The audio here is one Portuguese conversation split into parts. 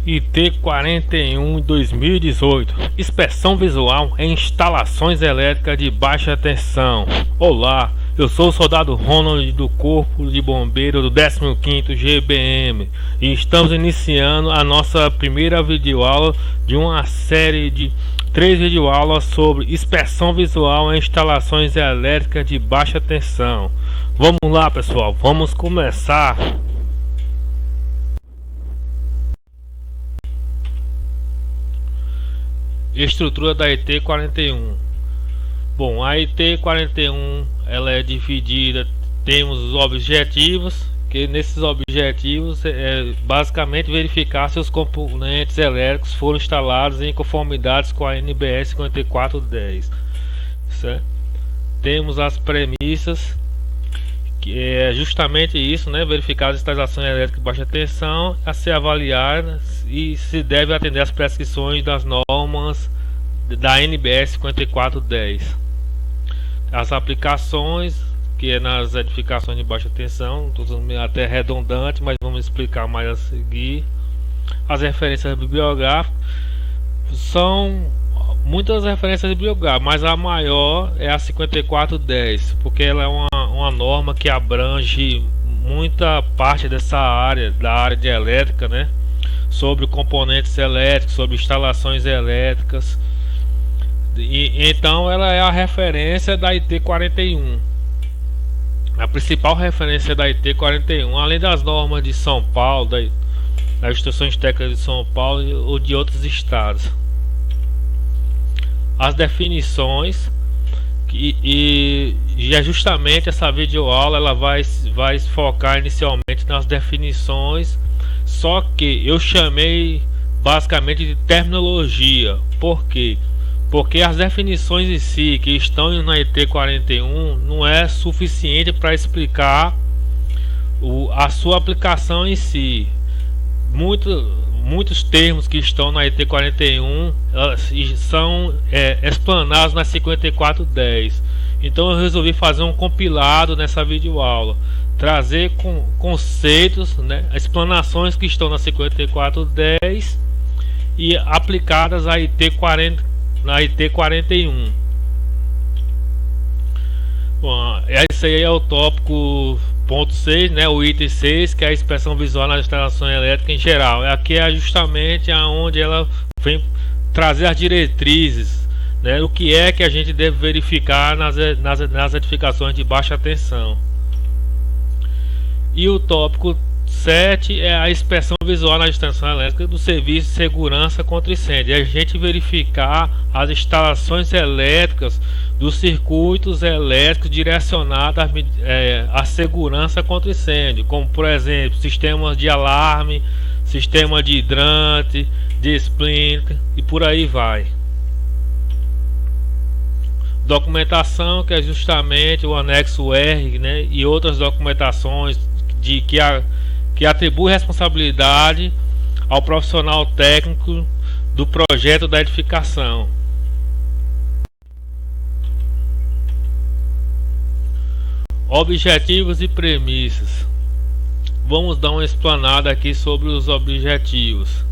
IT-41 2018. Inspeção visual em instalações elétricas de baixa tensão. Olá, eu sou o soldado Ronald do Corpo de Bombeiros do 15º GBM e estamos iniciando a nossa primeira videoaula de uma série de 3 videoaulas sobre inspeção visual em instalações elétricas de baixa tensão. Vamos lá, pessoal, vamos começar. Estrutura da IT-41. Bom, a IT-41 ela é dividida, temos os objetivos, que nesses objetivos é basicamente verificar se os componentes elétricos foram instalados em conformidade com a NBR 5410, certo? Temos as premissas, que é justamente isso, né? Verificar as instalações elétricas de baixa tensão, a ser avaliadas e se deve atender às prescrições das normas da NBR 5410. As aplicações, que é nas edificações de baixa tensão, até redundante, mas vamos explicar mais a seguir. As referências bibliográficas são muitas referências bibliográficas, mas a maior é a 5410, porque ela é uma norma que abrange muita parte dessa área, da área de elétrica, né? Sobre componentes elétricos, sobre instalações elétricas. E então ela é a referência da IT-41, a principal referência da IT-41, além das normas de São Paulo, das instruções técnicas de São Paulo ou de outros estados. As definições, e é justamente essa videoaula ela vai focar inicialmente nas definições, só que eu chamei basicamente de terminologia. Por quê? Porque as definições em si que estão na IT-41 não é suficiente para explicar a sua aplicação em si. Muitos termos que estão na IT-41 são explanados na 5410. Então eu resolvi fazer um compilado nessa videoaula, trazer conceitos, né, explanações que estão na 5410 e aplicadas à na IT-41. Bom, esse aí é o tópico ponto 6, né, o item 6, que é a inspeção visual na instalação elétrica em geral. Aqui é justamente aonde ela vem trazer as diretrizes, né, o que é que a gente deve verificar nas edificações de baixa tensão. E o tópico 7 é a inspeção visual na instalação elétrica do serviço de segurança contra incêndio. É a gente verificar as instalações elétricas dos circuitos elétricos direcionados à segurança contra incêndio, como por exemplo sistemas de alarme, sistema de hidrante, de sprinkler e por aí vai. Documentação, que é justamente o anexo R, né, e outras documentações que atribui responsabilidade ao profissional técnico do projeto da edificação. Objetivos e premissas. Vamos dar uma explanada aqui sobre os objetivos.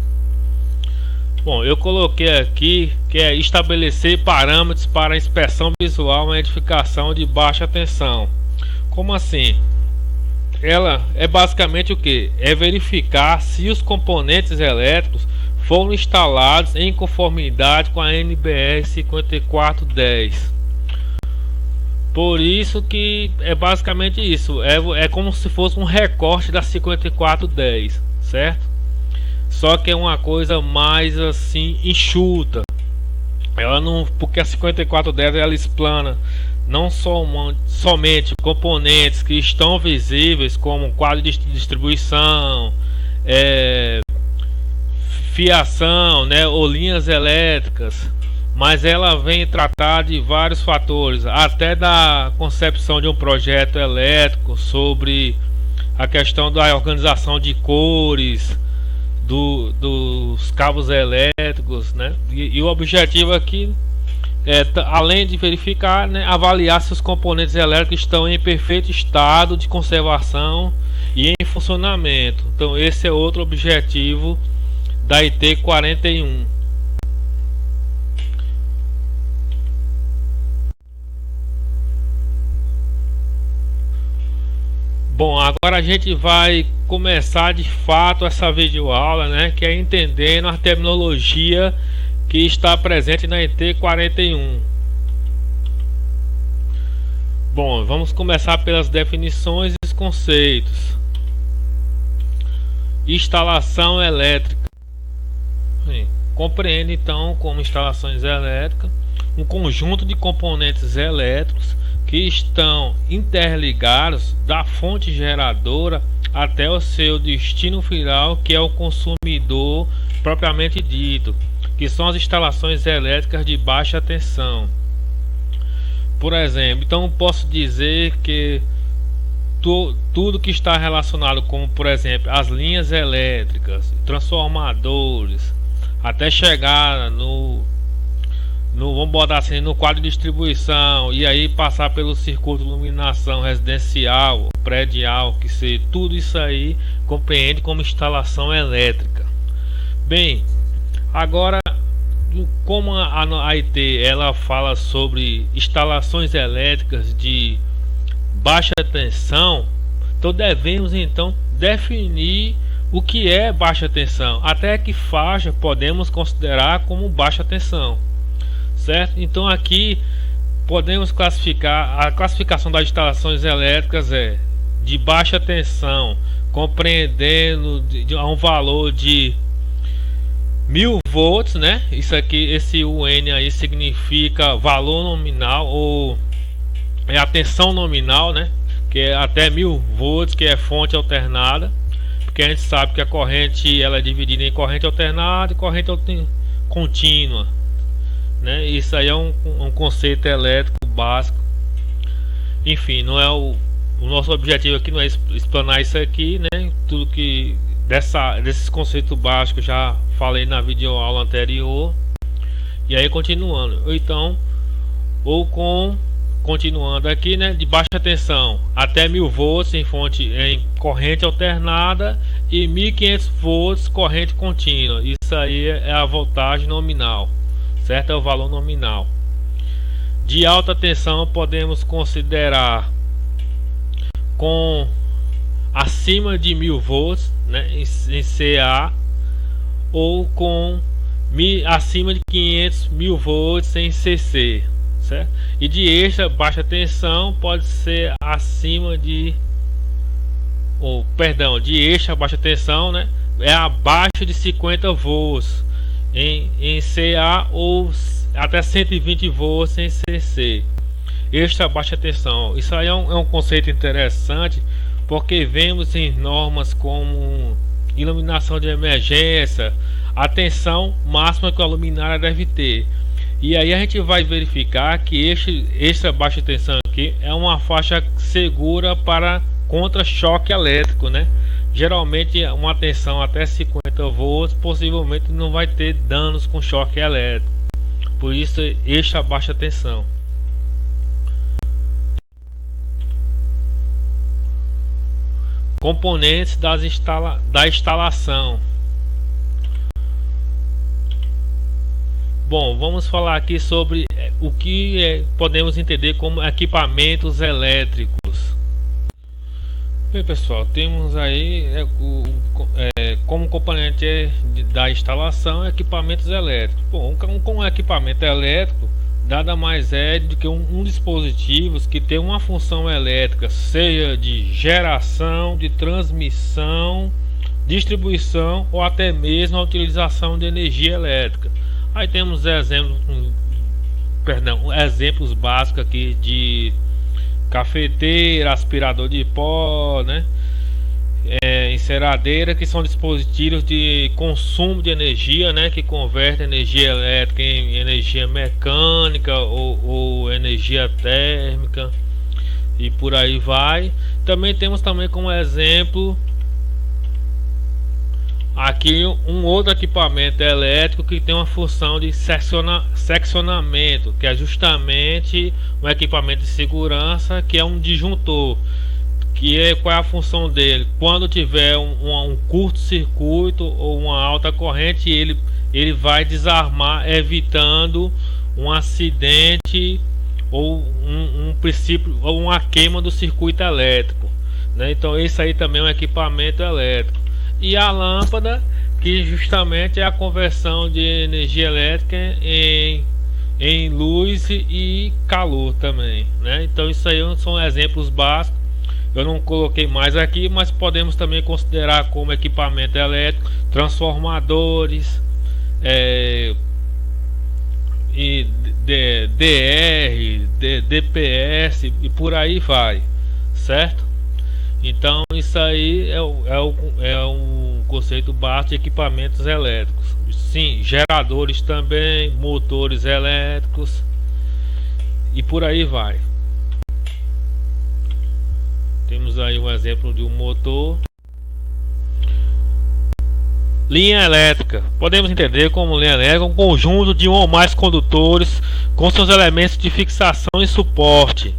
Bom, eu coloquei aqui que é estabelecer parâmetros para a inspeção visual em edificação de baixa tensão. Como assim? Ela é basicamente o que? É verificar se os componentes elétricos foram instalados em conformidade com a NBR 5410. Por isso que é basicamente isso. É como se fosse um recorte da 5410, certo? Só que é uma coisa mais assim enxuta. Ela não, porque a 5410 ela explana não somente componentes que estão visíveis, como quadro de distribuição, fiação, né, ou linhas elétricas, mas ela vem tratar de vários fatores, até da concepção de um projeto elétrico, sobre a questão da organização de cores dos cabos elétricos, né? E o objetivo aqui além de verificar, né, avaliar se os componentes elétricos estão em perfeito estado de conservação e em funcionamento. Então esse é outro objetivo da IT41. Bom, agora a gente vai começar de fato essa videoaula, né, que é entendendo a terminologia que está presente na IT41. Bom, vamos começar pelas definições e os conceitos. Instalação elétrica. Compreende então como instalações elétricas um conjunto de componentes elétricos que estão interligados da fonte geradora até o seu destino final, que é o consumidor propriamente dito, que são as instalações elétricas de baixa tensão. Por exemplo, então posso dizer que tudo que está relacionado, como por exemplo as linhas elétricas, transformadores, até chegar vamos botar assim, no quadro de distribuição, e aí passar pelo circuito de iluminação residencial, predial, que seja, tudo isso aí compreende como instalação elétrica. Bem, agora como a IT ela fala sobre instalações elétricas de baixa tensão, então devemos então definir o que é baixa tensão, até que faixa podemos considerar como baixa tensão, certo? Então aqui podemos classificar, a classificação das instalações elétricas é de baixa tensão, compreendendo a um valor de 1000 volts, né? Isso aqui, esse UN aí significa valor nominal, ou é a tensão nominal, né? Que é até 1000 volts, que é fonte alternada, porque a gente sabe que a corrente ela é dividida em corrente alternada e corrente contínua, né? Isso aí é um conceito elétrico básico. Enfim, não é o nosso objetivo aqui não é explanar isso aqui, né? Tudo que desses conceitos básicos já falei na videoaula anterior. E aí continuando, continuando aqui, né, de baixa tensão até 1000 volts em corrente alternada e 1500 volts corrente contínua. Isso aí é a voltagem nominal, certo? É o valor nominal. De alta tensão podemos considerar com acima de 1000 volts, né, em CA, ou com acima de 500.000 volts em CC, certo? E de extra baixa tensão pode ser acima de de extra baixa tensão, né, é abaixo de 50 volts em CA ou até 120 volts em CC. Extra baixa tensão, isso aí é um conceito interessante, porque vemos em normas como iluminação de emergência a tensão máxima que a luminária deve ter. E aí a gente vai verificar que essa baixa tensão aqui é uma faixa segura para contra choque elétrico, né? Geralmente uma tensão até 50 volts possivelmente não vai ter danos com choque elétrico. Por isso esta baixa tensão. Componentes da instalação. Bom, vamos falar aqui sobre o que podemos entender como equipamentos elétricos. Bem, pessoal, temos aí como componente da instalação equipamentos elétricos. Bom, um equipamento elétrico nada mais é do que um dispositivo que tem uma função elétrica, seja de geração, de transmissão, distribuição ou até mesmo a utilização de energia elétrica. Aí temos exemplos básicos aqui de cafeteira, aspirador de pó, né? Enceradeira, que são dispositivos de consumo de energia, né? Que converte energia elétrica em energia mecânica ou energia térmica e por aí vai. Também temos como exemplo aqui um outro equipamento elétrico que tem uma função de seccionamento, que é justamente um equipamento de segurança, que é um disjuntor, qual é a função dele? Quando tiver um curto-circuito ou uma alta corrente, ele vai desarmar, evitando um acidente ou um princípio ou uma queima do circuito elétrico, né? Então isso aí também é um equipamento elétrico. E a lâmpada, que justamente é a conversão de energia elétrica em luz e calor também, né? Então isso aí são exemplos básicos. Eu não coloquei mais aqui, mas podemos também considerar como equipamento elétrico transformadores, e DR, DPS e por aí vai, certo? Então isso aí é um conceito básico de equipamentos elétricos. Sim, geradores também, motores elétricos e por aí vai. Temos aí um exemplo de um motor. Linha elétrica. Podemos entender como linha elétrica um conjunto de um ou mais condutores com seus elementos de fixação e suporte,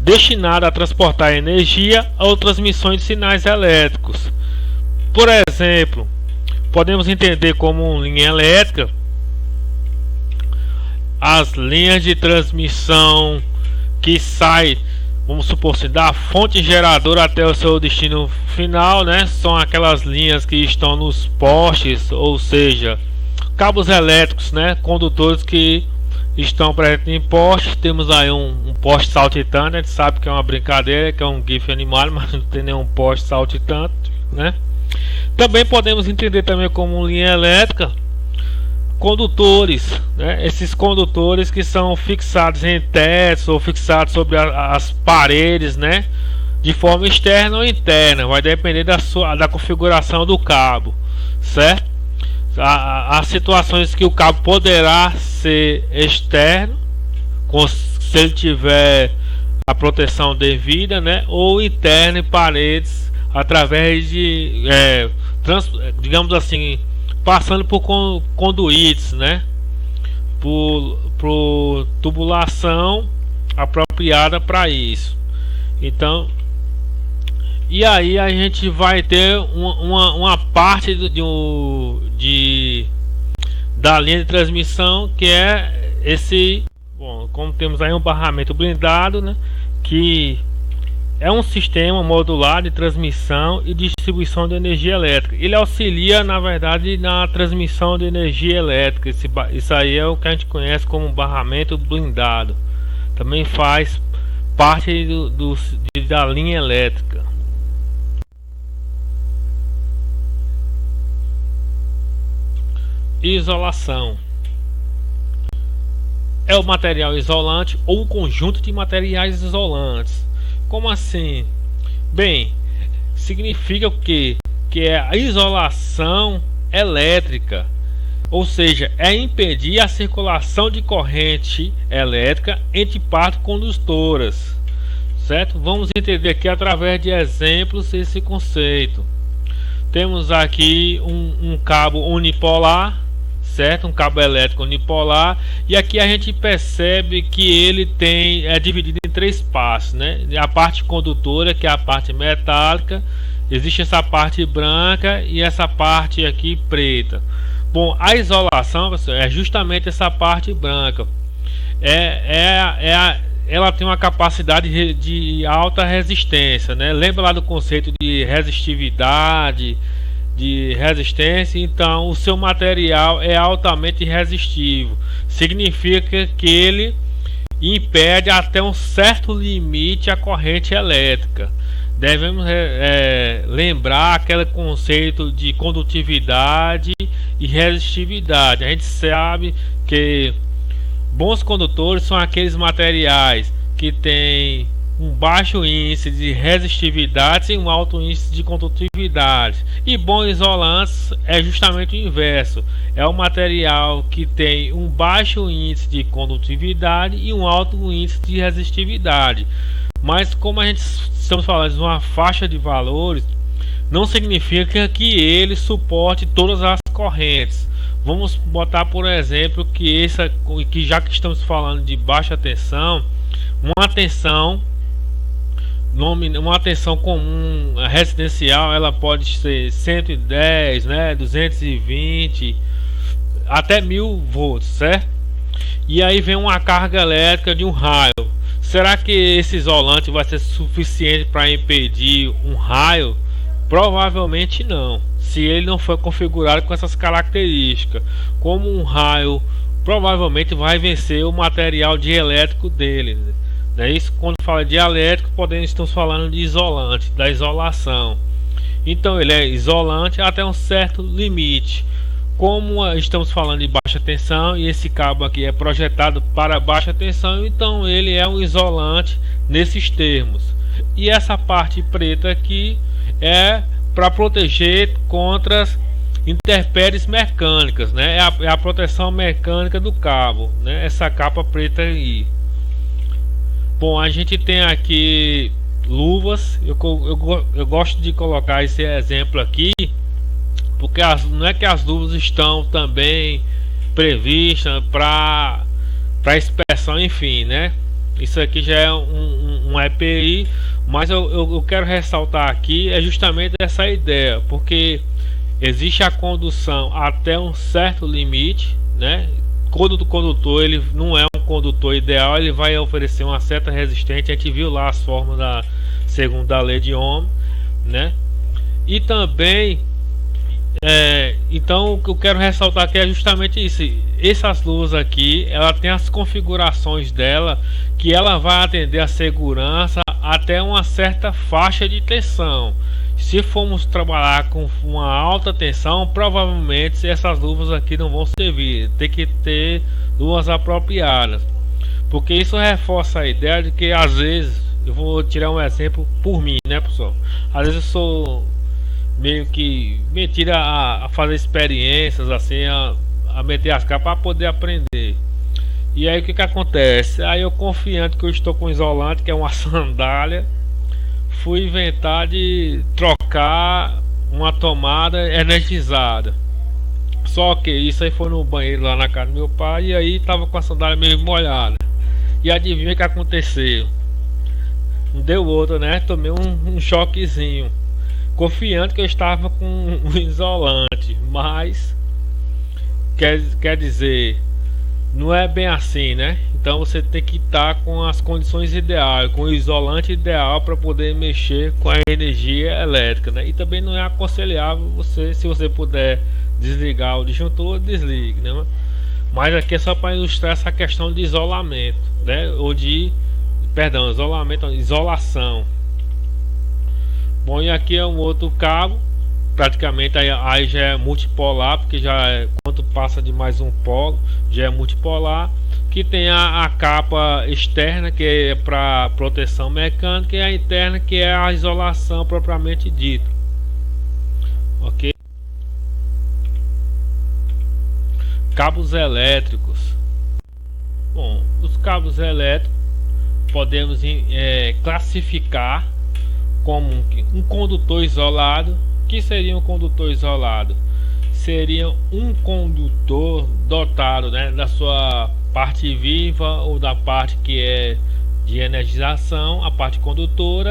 destinado a transportar energia ou transmissão de sinais elétricos. Por exemplo, podemos entender como linha elétrica as linhas de transmissão que saem, vamos supor assim, da fonte geradora até o seu destino final, né? São aquelas linhas que estão nos postes, ou seja, cabos elétricos, né? Condutores que estão presentes em postes. Temos aí um poste saltitante, a gente sabe que é uma brincadeira, que é um gif animado, mas não tem nenhum poste saltitante, né? Também podemos entender também como linha elétrica condutores, né? Esses condutores que são fixados em tetos ou fixados sobre as paredes, né? De forma externa ou interna, vai depender da configuração do cabo, certo? Há situações que o cabo poderá ser externo, se ele tiver a proteção devida, né? Ou interno em paredes, através de digamos assim, passando por conduítes, né? Por tubulação apropriada para isso. Então, e aí a gente vai ter uma parte da linha de transmissão, que é esse, bom, como temos aí um barramento blindado, né? Que é um sistema modular de transmissão e distribuição de energia elétrica. Ele auxilia, na verdade, na transmissão de energia elétrica. Isso aí é o que a gente conhece como barramento blindado. Também faz parte da linha elétrica. Isolação é o material isolante ou o conjunto de materiais isolantes. Como assim? Bem, significa o quê? Que é a isolação elétrica, ou seja, é impedir a circulação de corrente elétrica entre partes condutoras, certo? Vamos entender aqui através de exemplos esse conceito. Temos aqui um cabo unipolar, certo? Um cabo elétrico unipolar, e aqui a gente percebe que ele é dividido em três partes, né? A parte condutora, que é a parte metálica, existe essa parte branca e essa parte aqui preta. Bom, a isolação, pessoal, é justamente essa parte branca. Ela tem uma capacidade de alta resistência, né? Lembra lá do conceito de resistividade, de resistência? Então o seu material é altamente resistivo. Significa que ele impede até um certo limite a corrente elétrica. Devemos lembrar aquele conceito de condutividade e resistividade. A gente sabe que bons condutores são aqueles materiais que têm um baixo índice de resistividade e um alto índice de condutividade. E bons isolantes é justamente o inverso. É um material que tem um baixo índice de condutividade e um alto índice de resistividade. Mas como a gente estamos falando de uma faixa de valores, não significa que ele suporte todas as correntes. Vamos botar por exemplo que já que estamos falando de baixa tensão, uma tensão uma tensão comum residencial, ela pode ser 110, né, 220 até 1000 volts, certo? E aí vem uma carga elétrica de um raio. Será que esse isolante vai ser suficiente para impedir um raio? Provavelmente não, se ele não for configurado com essas características. Como um raio provavelmente vai vencer o material dielétrico dele, né? Isso, quando fala de elétrico, estamos falando de isolante, da isolação. Então ele é isolante até um certo limite. Como estamos falando de baixa tensão e esse cabo aqui é projetado para baixa tensão, então ele é um isolante nesses termos. E essa parte preta aqui é para proteger contra as intempéries mecânicas, né? É a proteção mecânica do cabo, né? Essa capa preta aí. Bom, a gente tem aqui luvas. Eu gosto de colocar esse exemplo aqui porque não é que as luvas estão também previstas para inspeção, enfim, né? Isso aqui já é um EPI, mas eu quero ressaltar aqui é justamente essa ideia, porque existe a condução até um certo limite, né? Quando o condutor ele não é um condutor ideal, ele vai oferecer uma certa resistência. A gente viu lá as formas da segunda lei de Ohm, né? E também então o que eu quero ressaltar aqui é justamente isso. Essas luzes aqui, ela tem as configurações dela que ela vai atender a segurança até uma certa faixa de tensão. Se formos trabalhar com uma alta tensão, provavelmente essas luvas aqui não vão servir. Tem que ter luvas apropriadas, porque isso reforça a ideia de que às vezes, eu vou tirar um exemplo por mim, né, pessoal? Às vezes eu sou meio que mentira a fazer experiências assim, a meter as caras para poder aprender. E aí o que acontece? Aí eu, confiante que eu estou com isolante, que é uma sandália, fui inventar de trocar uma tomada energizada. Só que isso aí foi no banheiro lá na casa do meu pai, e aí tava com a sandália meio molhada. E adivinha o que aconteceu? Não deu outra, né? Tomei um choquezinho, confiante que eu estava com um isolante, mas quer dizer, não é bem assim, né? Então você tem que estar com as condições ideais, com o isolante ideal para poder mexer com a energia elétrica, né? E também não é aconselhável você, se você puder desligar o disjuntor, desligue, né? Mas aqui é só para ilustrar essa questão de isolamento, né? Ou de, perdão, isolação. Bom, e aqui é um outro cabo, praticamente aí já é multipolar, porque já quando passa de mais um polo já é multipolar, que tem a capa externa, que é para proteção mecânica, e a interna, que é a isolação propriamente dita. Ok? Cabos elétricos. Bom, os cabos elétricos podemos classificar como um condutor isolado. O que seria um condutor isolado? Seria um condutor dotado, né, da sua parte viva ou da parte que é de energização, a parte condutora,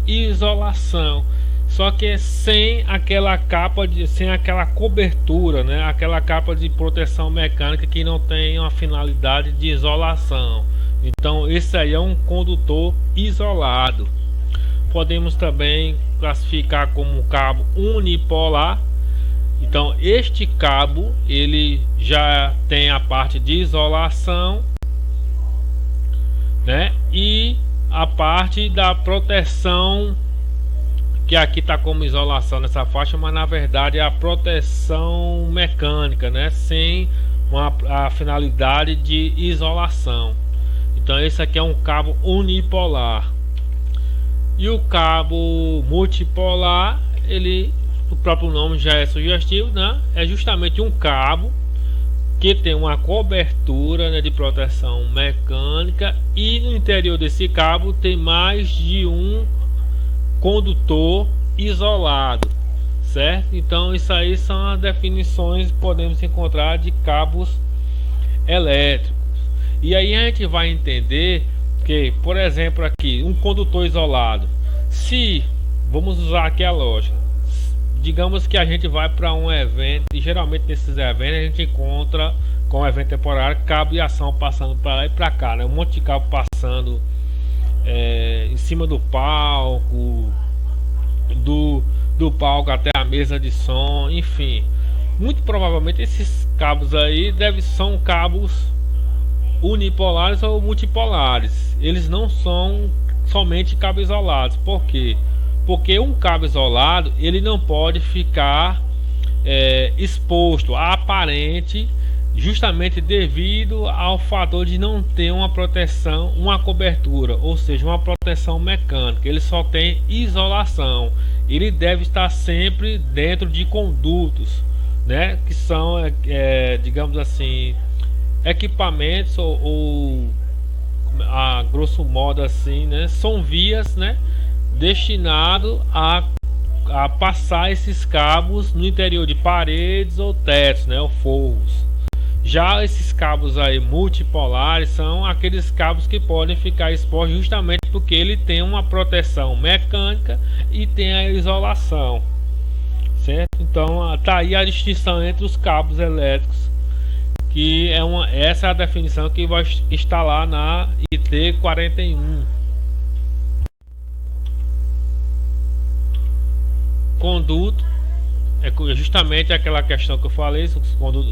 e isolação. Só que sem aquela capa sem aquela cobertura, né, aquela capa de proteção mecânica que não tem uma finalidade de isolação. Então esse aí é um condutor isolado. Podemos também classificar como cabo unipolar. Então este cabo ele já tem a parte de isolação, né, e a parte da proteção, que aqui está como isolação nessa faixa, mas na verdade é a proteção mecânica, né, sem a finalidade de isolação. Então esse aqui é um cabo unipolar. E o cabo multipolar, ele, o próprio nome já é sugestivo, né? É justamente um cabo que tem uma cobertura, né, de proteção mecânica, e no interior desse cabo tem mais de um condutor isolado, certo? Então isso aí são as definições que podemos encontrar de cabos elétricos. E aí a gente vai entender que, por exemplo, aqui um condutor isolado, Se vamos usar aqui a lógica, digamos que a gente vai para um evento e geralmente nesses eventos a gente encontra com um evento temporário cabo e ação passando para lá e para cá, né? Um monte de cabo passando em cima do palco, do palco até a mesa de som, enfim. Muito provavelmente esses cabos aí são cabos unipolares ou multipolares. Eles não são somente cabos isolados. Por quê? Porque um cabo isolado ele não pode ficar exposto a aparente, justamente devido ao fator de não ter uma proteção, uma cobertura, ou seja, uma proteção mecânica. Ele só tem isolação. Ele deve estar sempre dentro de condutos, né, que são digamos assim, equipamentos ou a grosso modo assim, né, são vias, né, destinado a passar esses cabos no interior de paredes ou tetos, né, ou forros. Já esses cabos aí multipolares são aqueles cabos que podem ficar expostos justamente porque ele tem uma proteção mecânica e tem a isolação, certo? Então tá aí a distinção entre os cabos elétricos, que essa é a definição que vai estar lá na IT 41. Conduto é justamente aquela questão que eu falei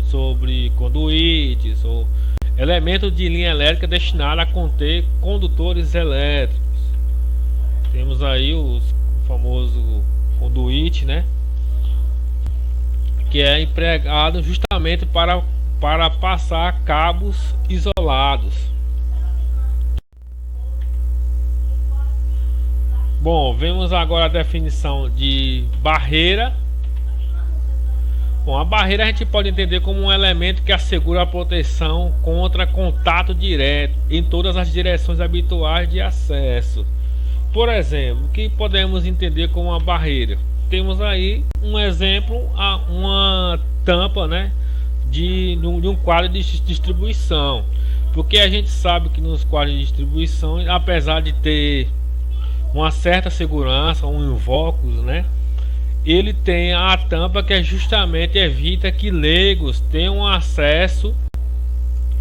sobre conduítes ou elemento de linha elétrica destinado a conter condutores elétricos. Temos aí o famoso conduíte, né, que é empregado justamente para passar cabos isolados. Bom, vemos agora a definição de barreira. Bom, a barreira a gente pode entender como um elemento que assegura a proteção contra contato direto em todas as direções habituais de acesso. Por exemplo, o que podemos entender como uma barreira? Temos aí um exemplo, uma tampa, né, de um quadro de distribuição. Porque a gente sabe que nos quadros de distribuição, apesar de ter uma certa segurança, um invólucro, né, ele tem a tampa que justamente evita que leigos tenham acesso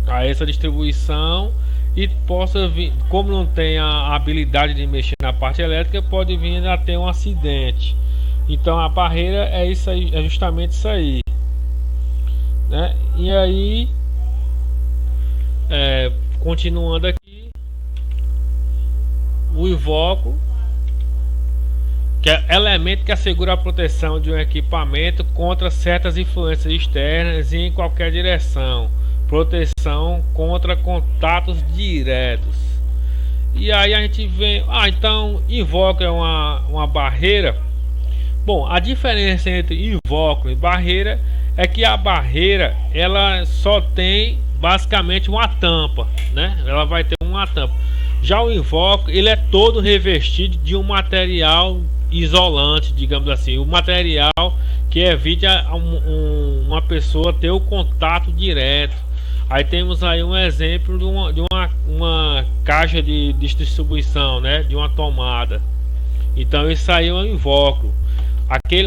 a essa distribuição e possa vir, como não tem a habilidade de mexer na parte elétrica, pode vir a ter um acidente. Então a barreira é isso aí, é justamente isso aí, né? E aí, continuando aqui, o invólucro, que é elemento que assegura a proteção de um equipamento contra certas influências externas e em qualquer direção. Proteção contra contatos diretos. E aí a gente vê, então invólucro é uma barreira. Bom, a diferença entre invólucro e barreira é que a barreira ela só tem basicamente uma tampa, né? Ela vai ter uma tampa. Já o invólucro ele é todo revestido de um material isolante, digamos assim, o material que evite uma pessoa ter o contato direto. Aí temos aí um exemplo de uma caixa de distribuição, né, de uma tomada. Então isso aí é um invólucro.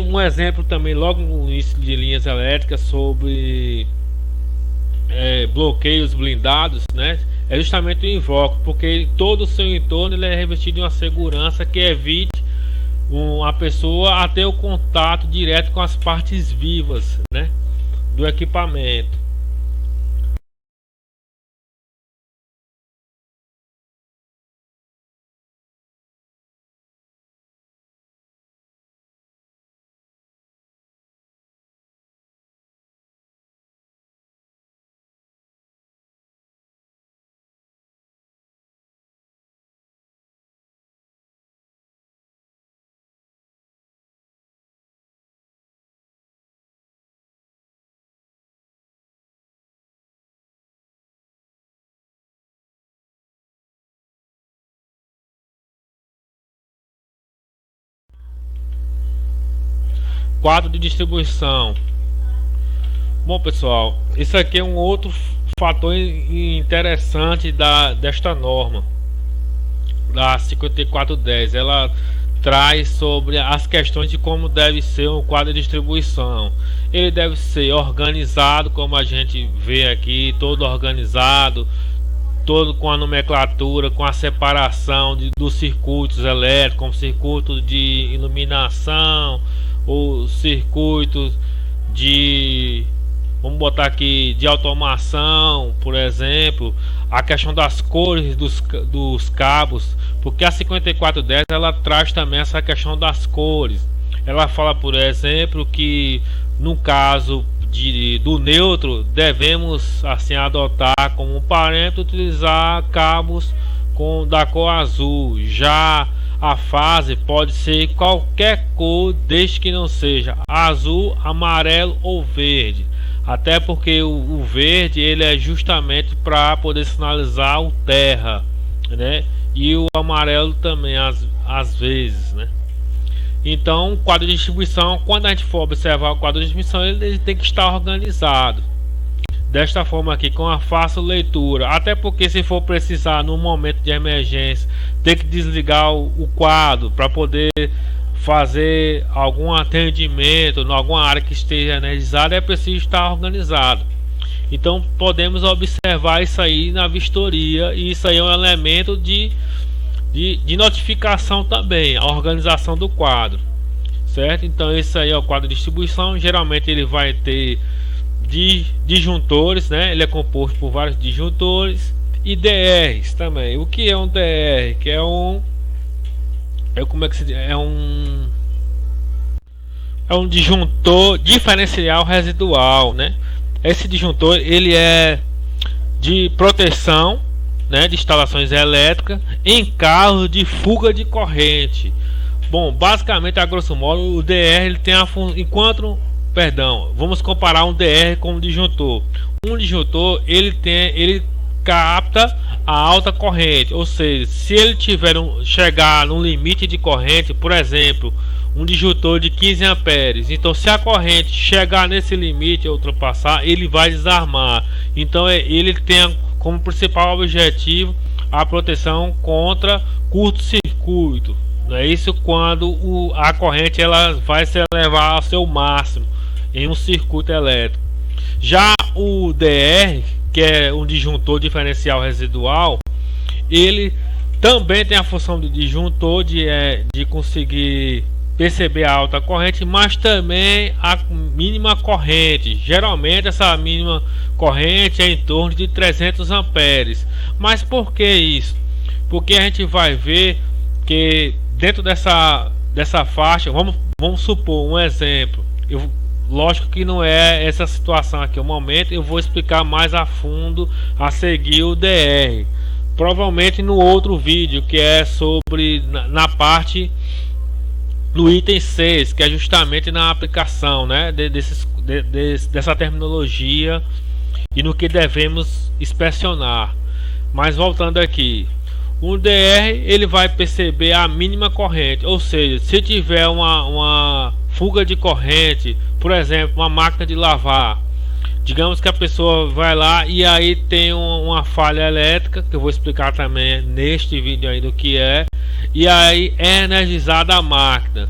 Um exemplo também logo no início de linhas elétricas sobre bloqueios blindados, né, é justamente o invólucro, porque todo o seu entorno ele é revestido de uma segurança que evite a pessoa a ter o contato direto com as partes vivas, né, do equipamento. Quadro de distribuição. Bom, pessoal, isso aqui é um outro fator interessante desta norma da 5410. Ela traz sobre as questões de como deve ser um quadro de distribuição. Ele deve ser organizado, como a gente vê aqui, todo organizado, todo com a nomenclatura, com a separação dos circuitos elétricos, como circuito de iluminação, ou circuitos de, vamos botar aqui, de automação, por exemplo, a questão das cores dos cabos, porque a 5410 ela traz também essa questão das cores. Ela fala, por exemplo, que no caso do neutro devemos assim adotar como parâmetro utilizar cabos da cor azul. Já a fase pode ser qualquer cor desde que não seja azul, amarelo ou verde. Até porque o verde ele é justamente para poder sinalizar o terra, né? E o amarelo também às vezes, né? Então, o quadro de distribuição, quando a gente for observar o quadro de distribuição, ele tem que estar organizado desta forma aqui, com a fácil leitura. Até porque se for precisar no momento de emergência ter que desligar o quadro para poder fazer algum atendimento em alguma área que esteja energizada, é preciso estar organizado. Então podemos observar isso aí na vistoria, e isso aí é um elemento de notificação também, a organização do quadro, certo? Então esse aí é o quadro de distribuição. Geralmente ele vai ter disjuntores, né? Ele é composto por vários disjuntores e DRs também. O que é um DR? Que como é que se diz? É um disjuntor diferencial residual, né? Esse disjuntor ele é de proteção, né, de instalações elétricas em caso de fuga de corrente. Bom, basicamente, a grosso modo, o DR ele tem a vamos comparar um DR com um disjuntor. Um disjuntor ele capta a alta corrente, ou seja, se ele chegar no limite de corrente, por exemplo, um disjuntor de 15 amperes, então se a corrente chegar nesse limite, ultrapassar, ele vai desarmar. Então ele tem como principal objetivo a proteção contra curto-circuito. Não é isso? Quando a corrente ela vai se elevar ao seu máximo em um circuito elétrico. Já o DR, que é um disjuntor diferencial residual, ele também tem a função de disjuntor de conseguir perceber a alta corrente, mas também a mínima corrente. Geralmente essa mínima corrente é em torno de 300 amperes. Mas por que isso? Porque a gente vai ver que dentro dessa faixa, vamos supor um exemplo. Lógico que não é essa situação aqui o momento, eu vou explicar mais a fundo a seguir o DR. Provavelmente no outro vídeo, que é sobre na parte do item 6, que é justamente na aplicação, né, dessa terminologia e no que devemos inspecionar. Mas voltando aqui, o DR ele vai perceber a mínima corrente, ou seja, se tiver uma fuga de corrente, por exemplo, uma máquina de lavar, digamos que a pessoa vai lá e aí tem uma falha elétrica, que eu vou explicar também neste vídeo aí do que é, e aí é energizada a máquina.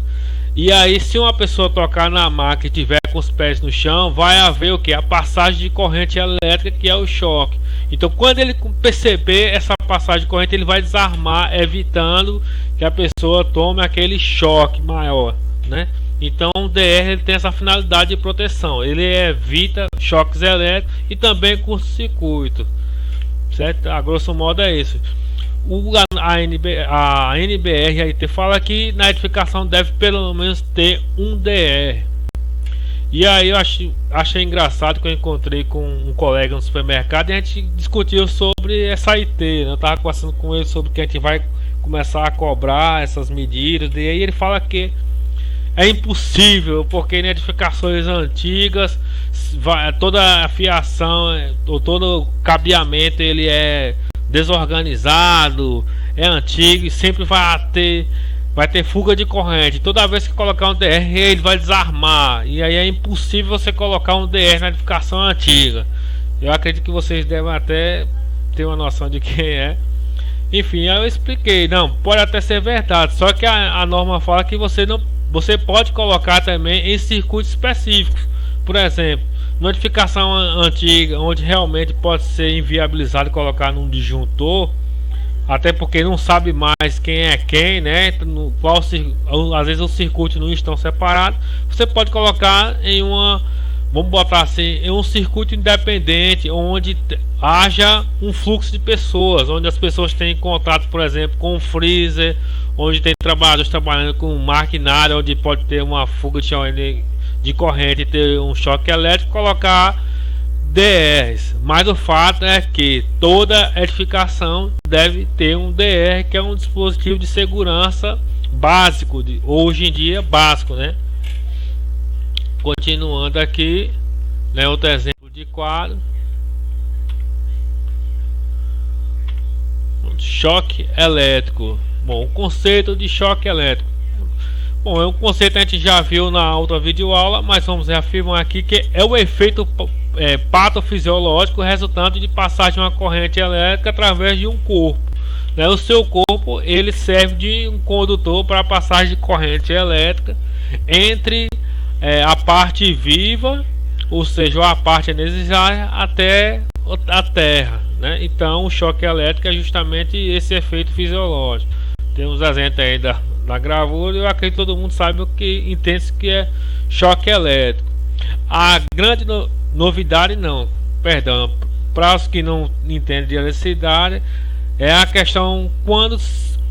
E aí se uma pessoa tocar na máquina e tiver com os pés no chão, vai haver o que? A passagem de corrente elétrica, que é o choque. Então quando ele perceber essa passagem de corrente, ele vai desarmar, evitando que a pessoa tome aquele choque maior, né? Então o DR ele tem essa finalidade de proteção, ele evita choques elétricos e também curto-circuito, certo? A grosso modo é isso. A NBR aí fala que na edificação deve pelo menos ter um DR. E aí eu achei engraçado que eu encontrei com um colega no supermercado e a gente discutiu sobre essa IT, né? Eu estava conversando com ele sobre que a gente vai começar a cobrar essas medidas, e aí ele fala que é impossível, porque em edificações antigas toda a fiação ou todo o cabeamento ele é desorganizado, é antigo e sempre vai ter fuga de corrente. Toda vez que colocar um DR ele vai desarmar, e aí é impossível você colocar um DR na edificação antiga. Eu acredito que vocês devem até ter uma noção de quem é. Enfim, eu expliquei, não, pode até ser verdade, só que a norma fala que você pode colocar também em circuitos específicos. Por exemplo, notificação antiga, onde realmente pode ser inviabilizado colocar num disjuntor, até porque não sabe mais quem é quem, né? Às vezes os circuitos não estão separados. Você pode colocar em uma, vamos botar assim, em um circuito independente, onde haja um fluxo de pessoas, onde as pessoas têm contato, por exemplo, com o freezer, onde tem trabalhadores trabalhando com maquinário, onde pode ter uma fuga de corrente e ter um choque elétrico, colocar DRs. Mas o fato é que toda edificação deve ter um DR, que é um dispositivo de segurança básico, hoje em dia básico, né? Continuando aqui, né, outro exemplo de quadro. Choque elétrico. Bom, o conceito de choque elétrico. Bom, é um conceito que a gente já viu na outra videoaula, mas vamos reafirmar aqui que é o efeito patofisiológico resultante de passagem de uma corrente elétrica através de um corpo. Né? O seu corpo ele serve de um condutor para a passagem de corrente elétrica entre a parte viva, ou seja, a parte energizada, até a Terra. Né? Então, o choque elétrico é justamente esse efeito fisiológico. Temos exemplo aí da gravura, eu acredito que todo mundo sabe o que entende que é choque elétrico. A grande novidade, não, perdão, para os que não entendem de eletricidade, é a questão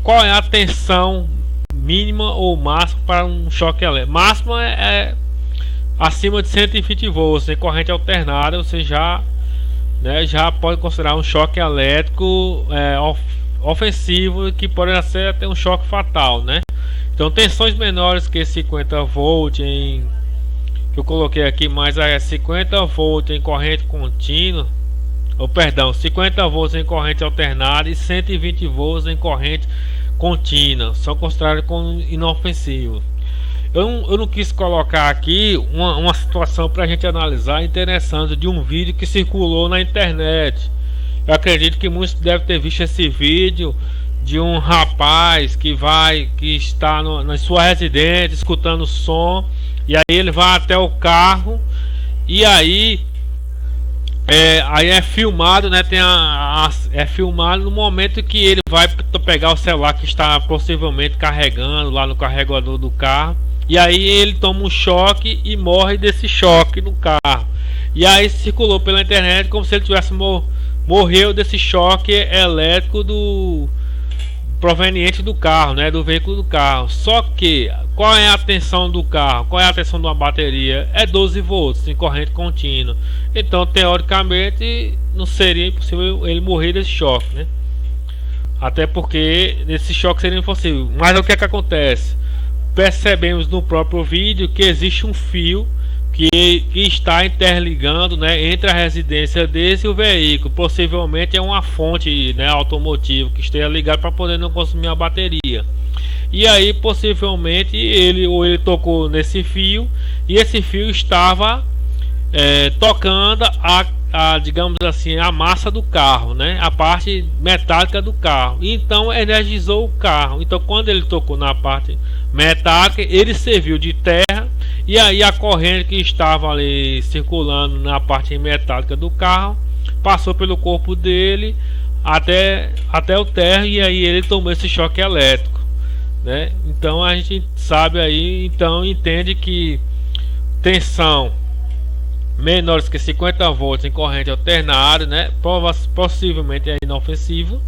qual é a tensão mínima ou máxima para um choque elétrico. Máxima é acima de 120 volts, em corrente alternada, você já pode considerar um choque elétrico ofensivo, que pode ser até um choque fatal, né? Então, tensões menores que 50 volts que eu coloquei aqui, mais 50 volts em corrente contínua, 50 volts em corrente alternada e 120 volts em corrente contínua, são considerados como inofensivos. Eu não quis colocar aqui uma situação para a gente analisar interessante de um vídeo que circulou na internet. Eu acredito que muitos devem ter visto esse vídeo de um rapaz que está na sua residência escutando som, e aí ele vai até o carro e aí é filmado, né? É filmado no momento que ele vai pegar o celular que está possivelmente carregando lá no carregador do carro, e aí ele toma um choque e morre desse choque no carro. E aí circulou pela internet como se ele tivesse morreu desse choque elétrico proveniente do carro, né, do veículo do carro. Só que qual é a tensão do carro? Qual é a tensão de uma bateria? É 12 volts em corrente contínua. Então, teoricamente, não seria impossível ele morrer desse choque, né? Até porque esse choque seria impossível. Mas o que é que acontece? Percebemos no próprio vídeo que existe um fio que está interligando, né, entre a residência desse e o veículo. Possivelmente é uma fonte, né, automotiva que esteja ligada para poder não consumir a bateria. E aí possivelmente ele tocou nesse fio e esse fio estava tocando digamos assim, a massa do carro, né, a parte metálica do carro. Então energizou o carro. Então quando ele tocou na parte metálica, ele serviu de terra, e aí a corrente que estava ali circulando na parte metálica do carro passou pelo corpo dele até o terra, e aí ele tomou esse choque elétrico, né? Então a gente sabe aí, então entende que tensão menores que 50 volts em corrente alternada, né, possivelmente é inofensivo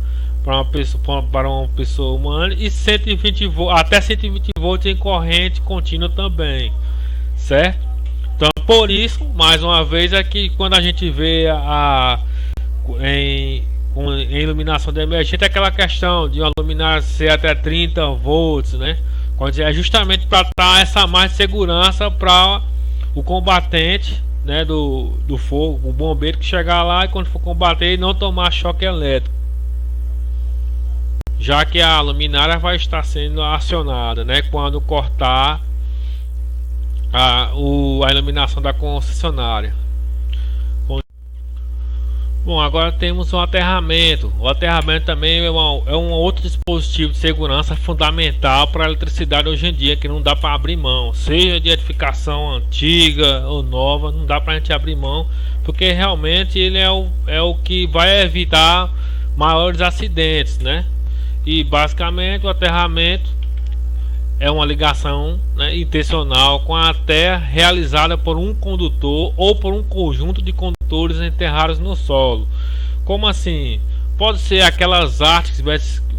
para uma pessoa humana, e 120 até 120 volts em corrente contínua também, certo? Então, por isso, mais uma vez, é que quando a gente vê em iluminação de emergência, é aquela questão de uma luminária ser até 30 volts, né? É justamente para dar essa mais de segurança para o combatente, né, do fogo, o bombeiro que chegar lá e quando for combater não tomar choque elétrico, já que a luminária vai estar sendo acionada, né, quando cortar a iluminação da concessionária. Bom, agora temos o aterramento. O aterramento também é um outro dispositivo de segurança fundamental para a eletricidade hoje em dia, que não dá para abrir mão, seja de edificação antiga ou nova, não dá para a gente abrir mão, porque realmente ele é o que vai evitar maiores acidentes, né? E basicamente o aterramento é uma ligação, né, intencional com a terra realizada por um condutor ou por um conjunto de condutores enterrados no solo. Como assim? Pode ser aquelas artes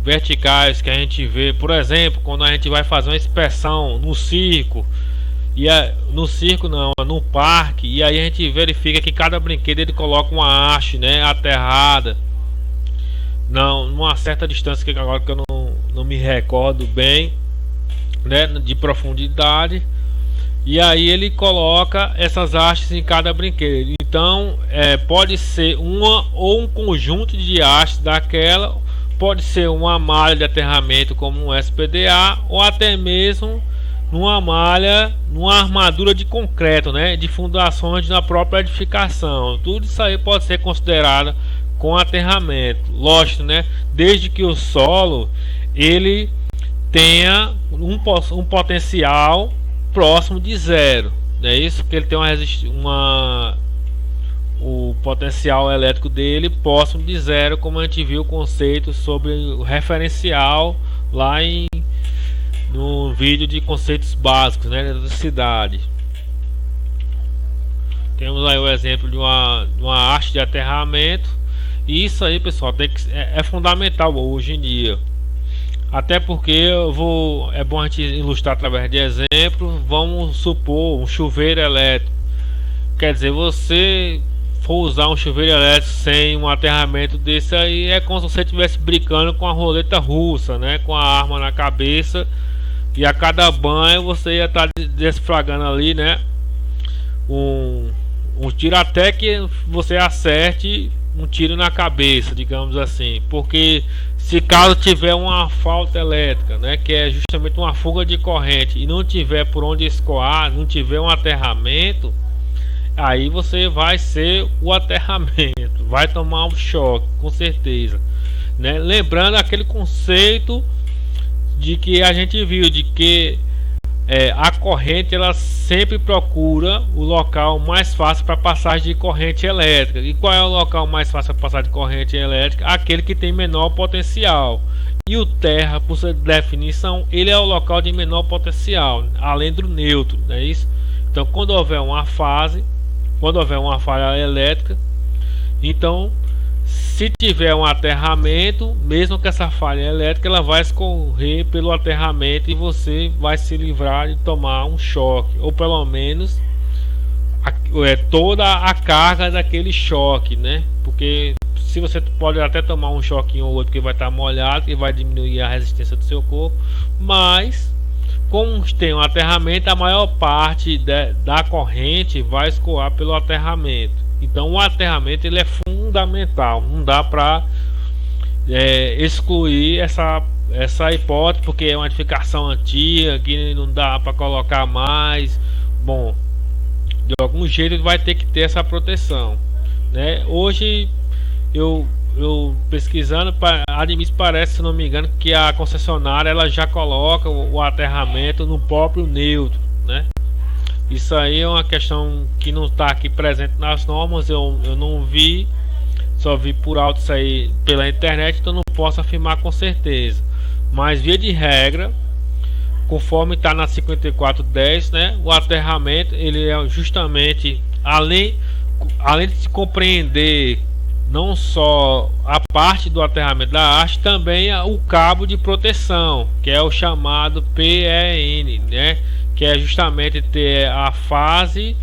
verticais que a gente vê, por exemplo, quando a gente vai fazer uma inspeção no circo, no circo não, no parque, e aí a gente verifica que cada brinquedo ele coloca uma haste, né, aterrada, não, numa certa distância que agora que eu não me recordo bem, né, de profundidade, e aí ele coloca essas hastes em cada brinquedo. Então pode ser uma ou um conjunto de hastes daquela, pode ser uma malha de aterramento como um SPDA, ou até mesmo numa malha, numa armadura de concreto, né, de fundações na própria edificação. Tudo isso aí pode ser considerado com aterramento, lógico, né, desde que o solo ele tenha um potencial próximo de zero, é isso, que ele tem o potencial elétrico dele próximo de zero, como a gente viu o conceito sobre o referencial lá no vídeo de conceitos básicos, né, da eletricidade. Temos aí o exemplo de uma haste de aterramento, e isso aí, pessoal, é fundamental hoje em dia. Até porque é bom a gente ilustrar através de exemplo. Vamos supor um chuveiro elétrico. Quer dizer, você for usar um chuveiro elétrico sem um aterramento desse aí, é como se você estivesse brincando com a roleta russa, né? Com a arma na cabeça, e a cada banho você ia estar desfragando ali, né? Um tiro, até que você acerte um tiro na cabeça, digamos assim. Porque se caso tiver uma falta elétrica, né, que é justamente uma fuga de corrente, e não tiver por onde escoar, não tiver um aterramento, aí você vai ser o aterramento, vai tomar um choque, com certeza, né? Lembrando aquele conceito de que a gente viu, de que a corrente ela sempre procura o local mais fácil para passagem de corrente elétrica. E qual é o local mais fácil para passar de corrente elétrica? Aquele que tem menor potencial. E o terra, por sua definição, ele é o local de menor potencial, além do neutro, não é isso? Então, quando houver uma falha elétrica, então, se tiver um aterramento, mesmo que essa falha elétrica, ela vai escorrer pelo aterramento e você vai se livrar de tomar um choque, ou pelo menos toda a carga daquele choque, né? Porque se você pode até tomar um choquinho ou outro que vai estar molhado e vai diminuir a resistência do seu corpo, mas como tem um aterramento, a maior parte da corrente vai escoar pelo aterramento. Então o aterramento ele é fundamental, não dá para excluir essa hipótese, porque é uma edificação antiga que não dá para colocar mais. Bom, de algum jeito ele vai ter que ter essa proteção, né? Hoje eu pesquisando, parece, se não me engano, que a concessionária ela já coloca o aterramento no próprio neutro, né? Isso aí é uma questão que não está aqui presente nas normas, eu não vi, só vi por alto isso aí pela internet, então não posso afirmar com certeza. Mas via de regra, conforme está na 5410, né, o aterramento ele é justamente, além de se compreender não só a parte do aterramento da haste, também o cabo de proteção, que é o chamado PEN, né? Que é justamente ter a fase,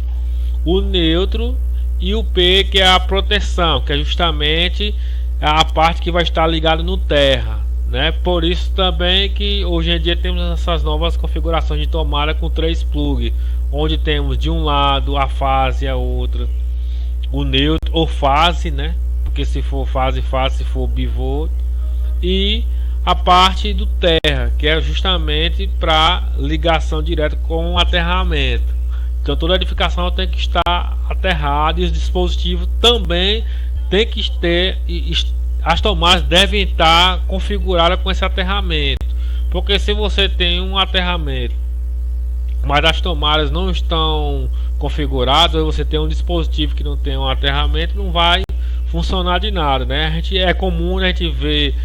o neutro e o P, que é a proteção, que é justamente a parte que vai estar ligada no terra, né? Por isso também que hoje em dia temos essas novas configurações de tomada com 3 plugs, onde temos de um lado a fase e a outra o neutro ou fase, né? Porque se for fase, se for bivolt, e a parte do terra, que é justamente para ligação direta com o aterramento. Então toda edificação tem que estar aterrada, e os dispositivos também tem que ter as tomadas devem estar configuradas com esse aterramento, porque se você tem um aterramento mas as tomadas não estão configuradas, ou você tem um dispositivo que não tem um aterramento, não vai funcionar de nada, né? É comum a gente ver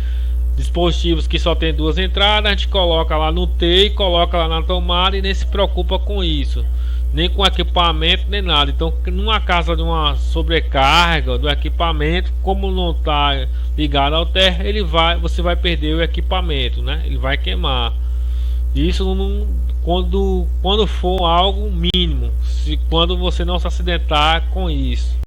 dispositivos que só tem duas entradas, a gente coloca lá no T e coloca lá na tomada e nem se preocupa com isso, nem com equipamento nem nada. Então, numa casa de uma sobrecarga do equipamento, como não está ligado ao terra, você vai perder o equipamento, né? Ele vai queimar. Isso quando for algo mínimo, quando você não se acidentar com isso.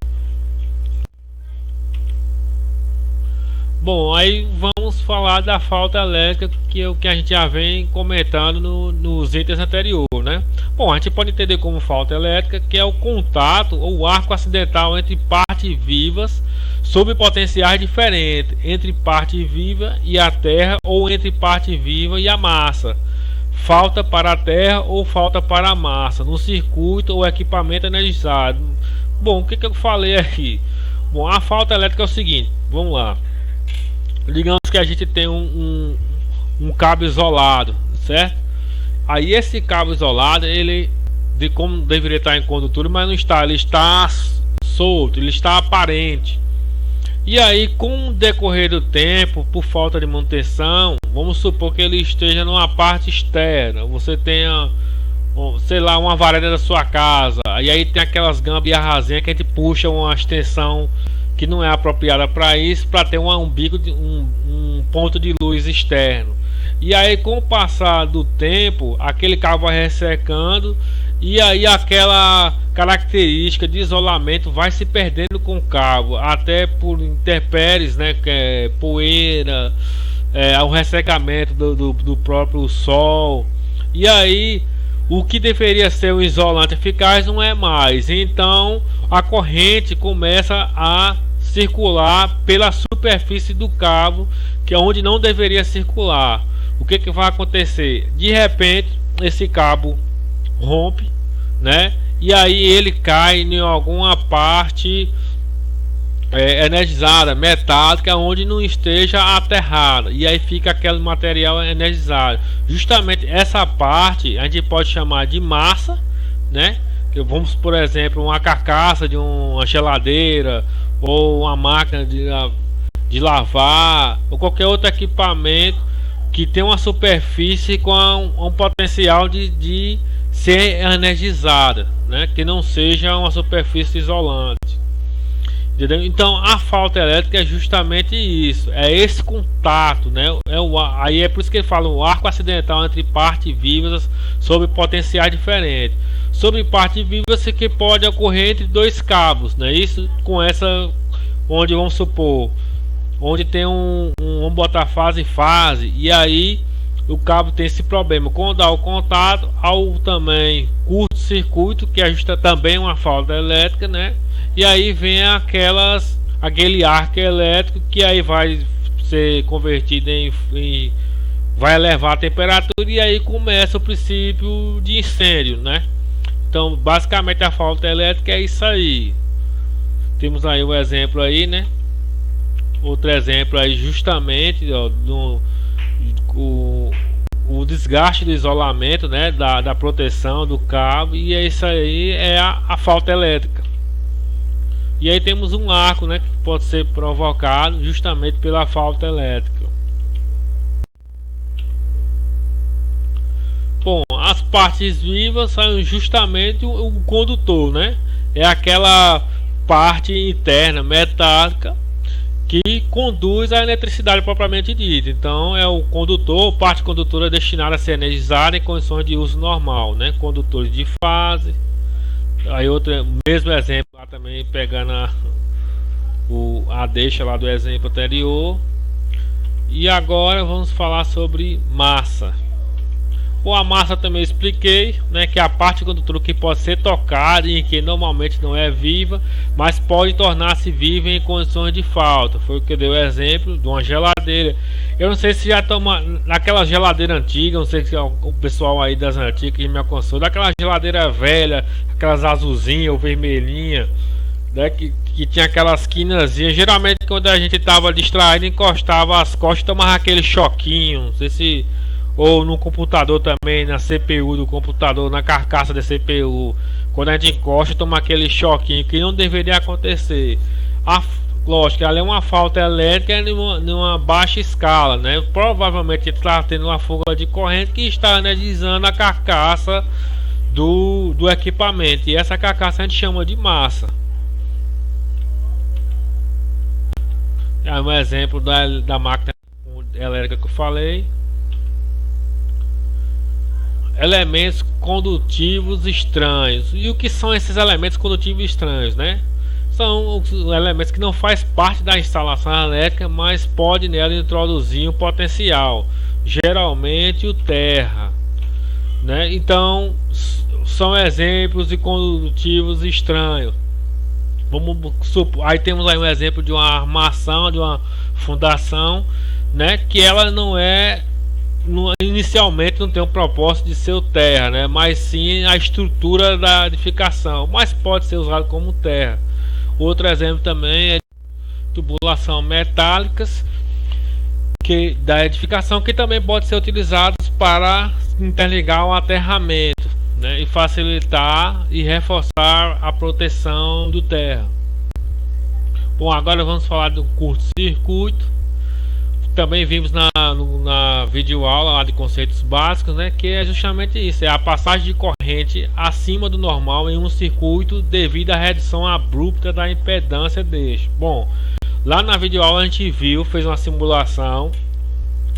Bom, aí vamos falar da falta elétrica, que é o que a gente já vem comentando nos itens anteriores, né? Bom, a gente pode entender como falta elétrica, que é o contato ou o arco acidental entre partes vivas sob potenciais diferentes, entre parte viva e a terra, ou entre parte viva e a massa. Falta para a terra ou falta para a massa, no circuito ou equipamento energizado. Bom, o que eu falei aqui? Bom, a falta elétrica é o seguinte, vamos lá. Digamos que a gente tem um cabo isolado, certo? Aí esse cabo isolado, ele como deveria estar em condutura, mas não está, ele está solto, ele está aparente. E aí, com o decorrer do tempo, por falta de manutenção, vamos supor que ele esteja numa parte externa. Você tenha, sei lá, uma varanda da sua casa, e aí tem aquelas gambiarrazinhas que a gente puxa uma extensão que não é apropriada para isso, para ter um ponto de luz externo. E aí, com o passar do tempo, aquele cabo vai ressecando, e aí aquela característica de isolamento vai se perdendo com o cabo, até por intempéries, né, que é poeira, o ressecamento do próprio sol. E aí o que deveria ser um isolante eficaz não é mais. Então a corrente começa a circular pela superfície do cabo, que é onde não deveria circular. O que vai acontecer? De repente esse cabo rompe, né? E aí ele cai em alguma parte energizada, metálica, onde não esteja aterrada, e aí fica aquele material energizado. Justamente essa parte a gente pode chamar de massa, né? Vamos, por exemplo, uma carcaça de uma geladeira, ou uma máquina de lavar, ou qualquer outro equipamento que tem uma superfície com um potencial de ser energizada, né? Que não seja uma superfície isolante. Entendeu? Então a falta elétrica é justamente isso, é esse contato, né? Aí é por isso que ele fala o arco acidental entre partes vivas sob potenciais diferentes. Sobre partes vivas que pode ocorrer entre dois cabos, né? Isso com essa, onde vamos supor, onde tem vamos botar fase, e aí o cabo tem esse problema. Quando dá o contato, ao também curto-circuito, que ajusta também uma falta elétrica, né? E aí vem aquele arco elétrico que aí vai ser convertido vai elevar a temperatura, e aí começa o princípio de incêndio, né? Então basicamente a falta elétrica é isso aí. Temos aí o exemplo aí, né? Outro exemplo aí justamente, ó, o desgaste do isolamento, né, da proteção do cabo, e isso aí é a falta elétrica. E aí temos um arco, né, que pode ser provocado justamente pela falta elétrica. Bom, as partes vivas são justamente o condutor, né? É aquela parte interna metálica que conduz a eletricidade propriamente dita. Então é o condutor, parte condutora destinada a ser energizada em condições de uso normal, né? Condutores de fase. Aí outro mesmo exemplo lá também, pegando a deixa lá do exemplo anterior. E agora vamos falar sobre massa. Com a massa também expliquei, né, que é a parte condutora que pode ser tocada e que normalmente não é viva, mas pode tornar-se viva em condições de falta. Foi o que deu o exemplo de uma geladeira. Eu não sei se já toma naquela geladeira antiga, não sei se o pessoal aí das antigas que me aconselhou, daquela geladeira velha, aquelas azulzinhas ou vermelhinha, né, que tinha aquelas quinazinhas. Geralmente quando a gente tava distraído, encostava as costas e tomava aquele choquinho. Não sei se. Ou no computador também, na CPU do computador, na carcaça da CPU. Quando a gente encosta, toma aquele choquinho que não deveria acontecer. Lógico, ali é uma falta elétrica numa baixa escala, né? Provavelmente está tendo uma fuga de corrente que está energizando a carcaça do equipamento. E essa carcaça a gente chama de massa. É um exemplo da máquina elétrica que eu falei. Elementos condutivos estranhos. E o que são esses elementos condutivos estranhos, né? São os elementos que não faz parte da instalação elétrica, mas pode nela introduzir um potencial, geralmente o terra, né? Então são exemplos de condutivos estranhos. Aí temos aí um exemplo de uma armação, de uma fundação, né? Que ela não é inicialmente não tem o propósito de ser o terra, né? Mas sim a estrutura da edificação, mas pode ser usado como terra. Outro exemplo também é tubulação metálicas da edificação, que também pode ser utilizados para interligar o aterramento, né? E facilitar e reforçar a proteção do terra. Bom, agora vamos falar do curto-circuito. Também vimos na videoaula lá de conceitos básicos, né, que é justamente isso, é a passagem de corrente acima do normal em um circuito devido à redução abrupta da impedância deste. Bom, lá na videoaula a gente fez uma simulação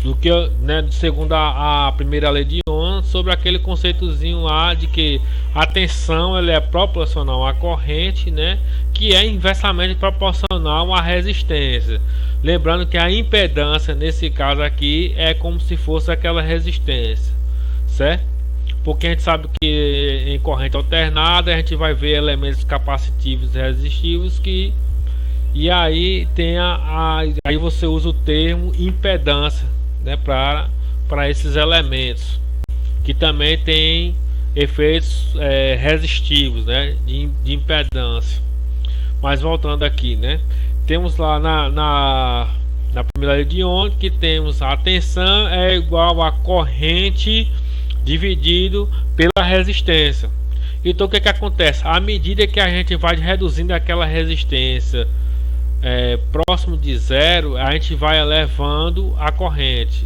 do que, né, segundo a primeira lei de Ohm, sobre aquele conceitozinho lá de que a tensão ela é proporcional à corrente, né, que é inversamente proporcional à resistência. Lembrando que a impedância nesse caso aqui é como se fosse aquela resistência, certo? Porque a gente sabe que em corrente alternada a gente vai ver elementos capacitivos e resistivos e aí tem aí você usa o termo impedância, né, para esses elementos que também tem efeitos resistivos, né, de impedância. Mas voltando aqui, né, temos lá na primeira lei de Ohm que temos a tensão é igual a corrente dividido pela resistência. Então o que acontece? À medida que a gente vai reduzindo aquela resistência próximo de zero, a gente vai elevando a corrente,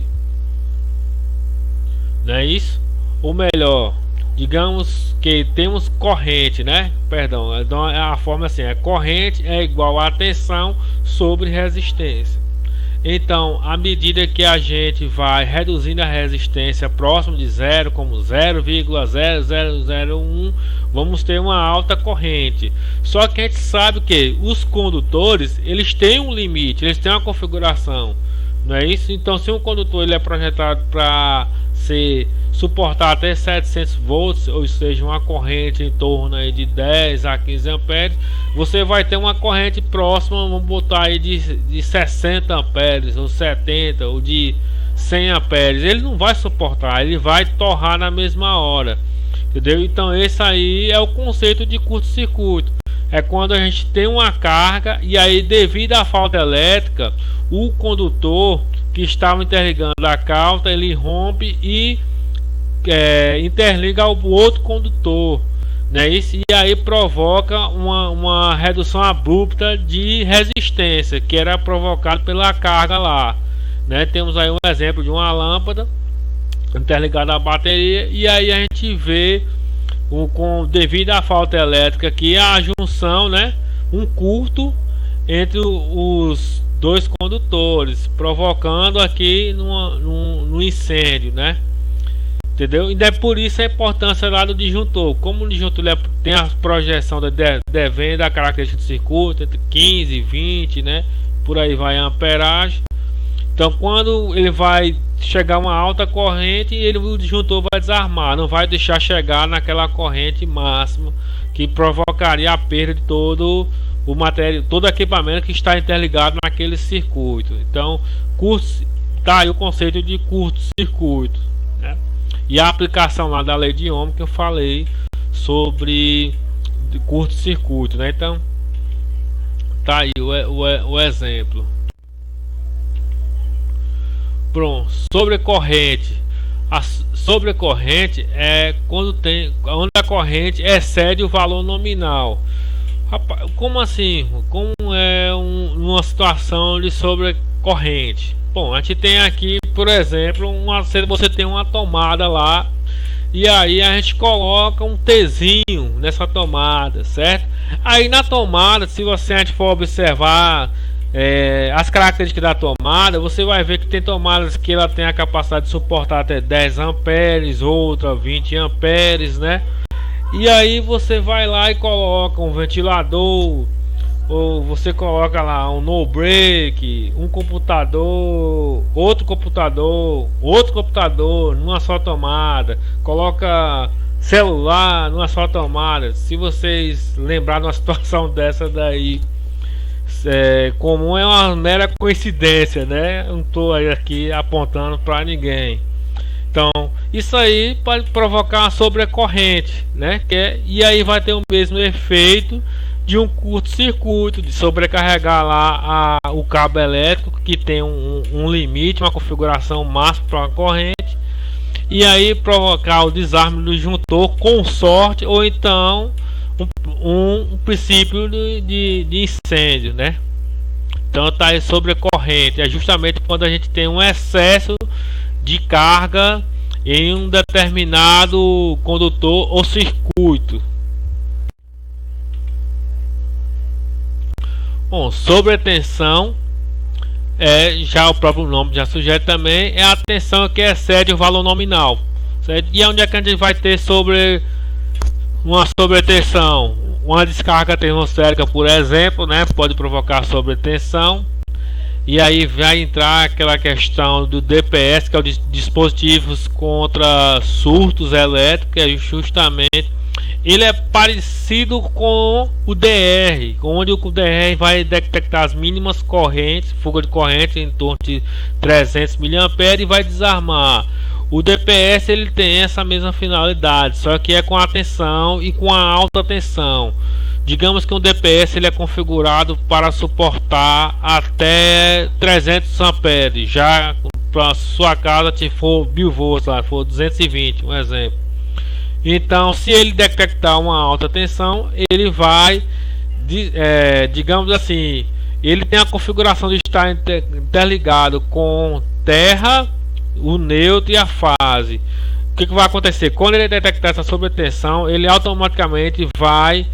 não é isso? Ou melhor, digamos que temos corrente, né? Perdão, então a forma assim, corrente é igual a tensão sobre resistência. Então, à medida que a gente vai reduzindo a resistência próximo de zero, como 0,0001, vamos ter uma alta corrente. Só que a gente sabe que os condutores, eles têm um limite, eles têm uma configuração, não é isso? Então, se um condutor ele é projetado para suportar até 700 volts, ou seja, uma corrente em torno aí de 10 a 15 amperes, você vai ter uma corrente próxima, vamos botar aí de 60 amperes, ou 70, ou de 100 amperes. Ele não vai suportar, ele vai torrar na mesma hora, entendeu? Então esse aí é o conceito de curto-circuito. É quando a gente tem uma carga e aí, devido à falta elétrica, o condutor que estava interligando a cauda, ele rompe e interliga ao outro condutor, né? Isso, e aí provoca uma redução abrupta de resistência que era provocado pela carga lá, né? Temos aí um exemplo de uma lâmpada interligada à bateria e aí a gente vê devido à falta elétrica aqui a junção, né? Um curto entre os dois condutores, provocando aqui no incêndio, né? Entendeu? E é por isso a importância lá do disjuntor. Como o disjuntor tem a projeção devendo da característica do circuito entre 15 e 20, né? Por aí vai a amperagem. Então, quando ele vai chegar a uma alta corrente, o disjuntor vai desarmar, não vai deixar chegar naquela corrente máxima que provocaria a perda de todo o material, todo o equipamento que está interligado naquele circuito. Então, tá aí o conceito de curto-circuito, né? E a aplicação lá da lei de Ohm que eu falei sobre curto-circuito, né? Então, Tá aí o exemplo. Pronto, sobrecorrente. A sobrecorrente é onde a corrente excede o valor nominal. Rapaz, como assim? Como é uma situação de sobrecorrente? Bom, a gente tem aqui, por exemplo, você tem uma tomada lá e aí a gente coloca um Tzinho nessa tomada, certo? Aí na tomada, se a gente for observar as características da tomada, você vai ver que tem tomadas que ela tem a capacidade de suportar até 10 amperes, outra 20 amperes, né? E aí você vai lá e coloca um ventilador, ou você coloca lá um no break, um computador, outro computador numa só tomada, coloca celular numa só tomada. Se vocês lembrarem de uma situação dessa daí, comum, é uma mera coincidência, né? Não estou aqui apontando para ninguém. Então, isso aí pode provocar uma sobrecorrente, né? E aí vai ter o mesmo efeito de um curto-circuito, de sobrecarregar lá o cabo elétrico, que tem um limite, uma configuração máxima para uma corrente, e aí provocar o desarme do disjuntor com sorte, ou então um princípio de incêndio, né? Então tá aí sobrecorrente, é justamente quando a gente tem um excesso de carga em um determinado condutor ou circuito. Bom, sobretensão já o próprio nome já sugere também, é a tensão que excede o valor nominal, certo? E onde é que a gente vai ter uma sobretensão? Uma descarga termosférica, por exemplo, né, pode provocar sobretensão. E aí vai entrar aquela questão do DPS, que é o dispositivos contra surtos elétricos, que é justamente ele é parecido com o DR, onde o DR vai detectar as mínimas correntes, fuga de corrente em torno de 300 mA e vai desarmar. O DPS ele tem essa mesma finalidade, só que é com a tensão e com a alta tensão. Digamos que um DPS ele é configurado para suportar até 300 amperes. Já para sua casa, se for 1000 volts, lá, for 220, um exemplo. Então, se ele detectar uma alta tensão, ele vai, digamos assim, ele tem a configuração de estar interligado com terra, o neutro e a fase. O que vai acontecer? Quando ele detectar essa sobretensão, ele automaticamente vai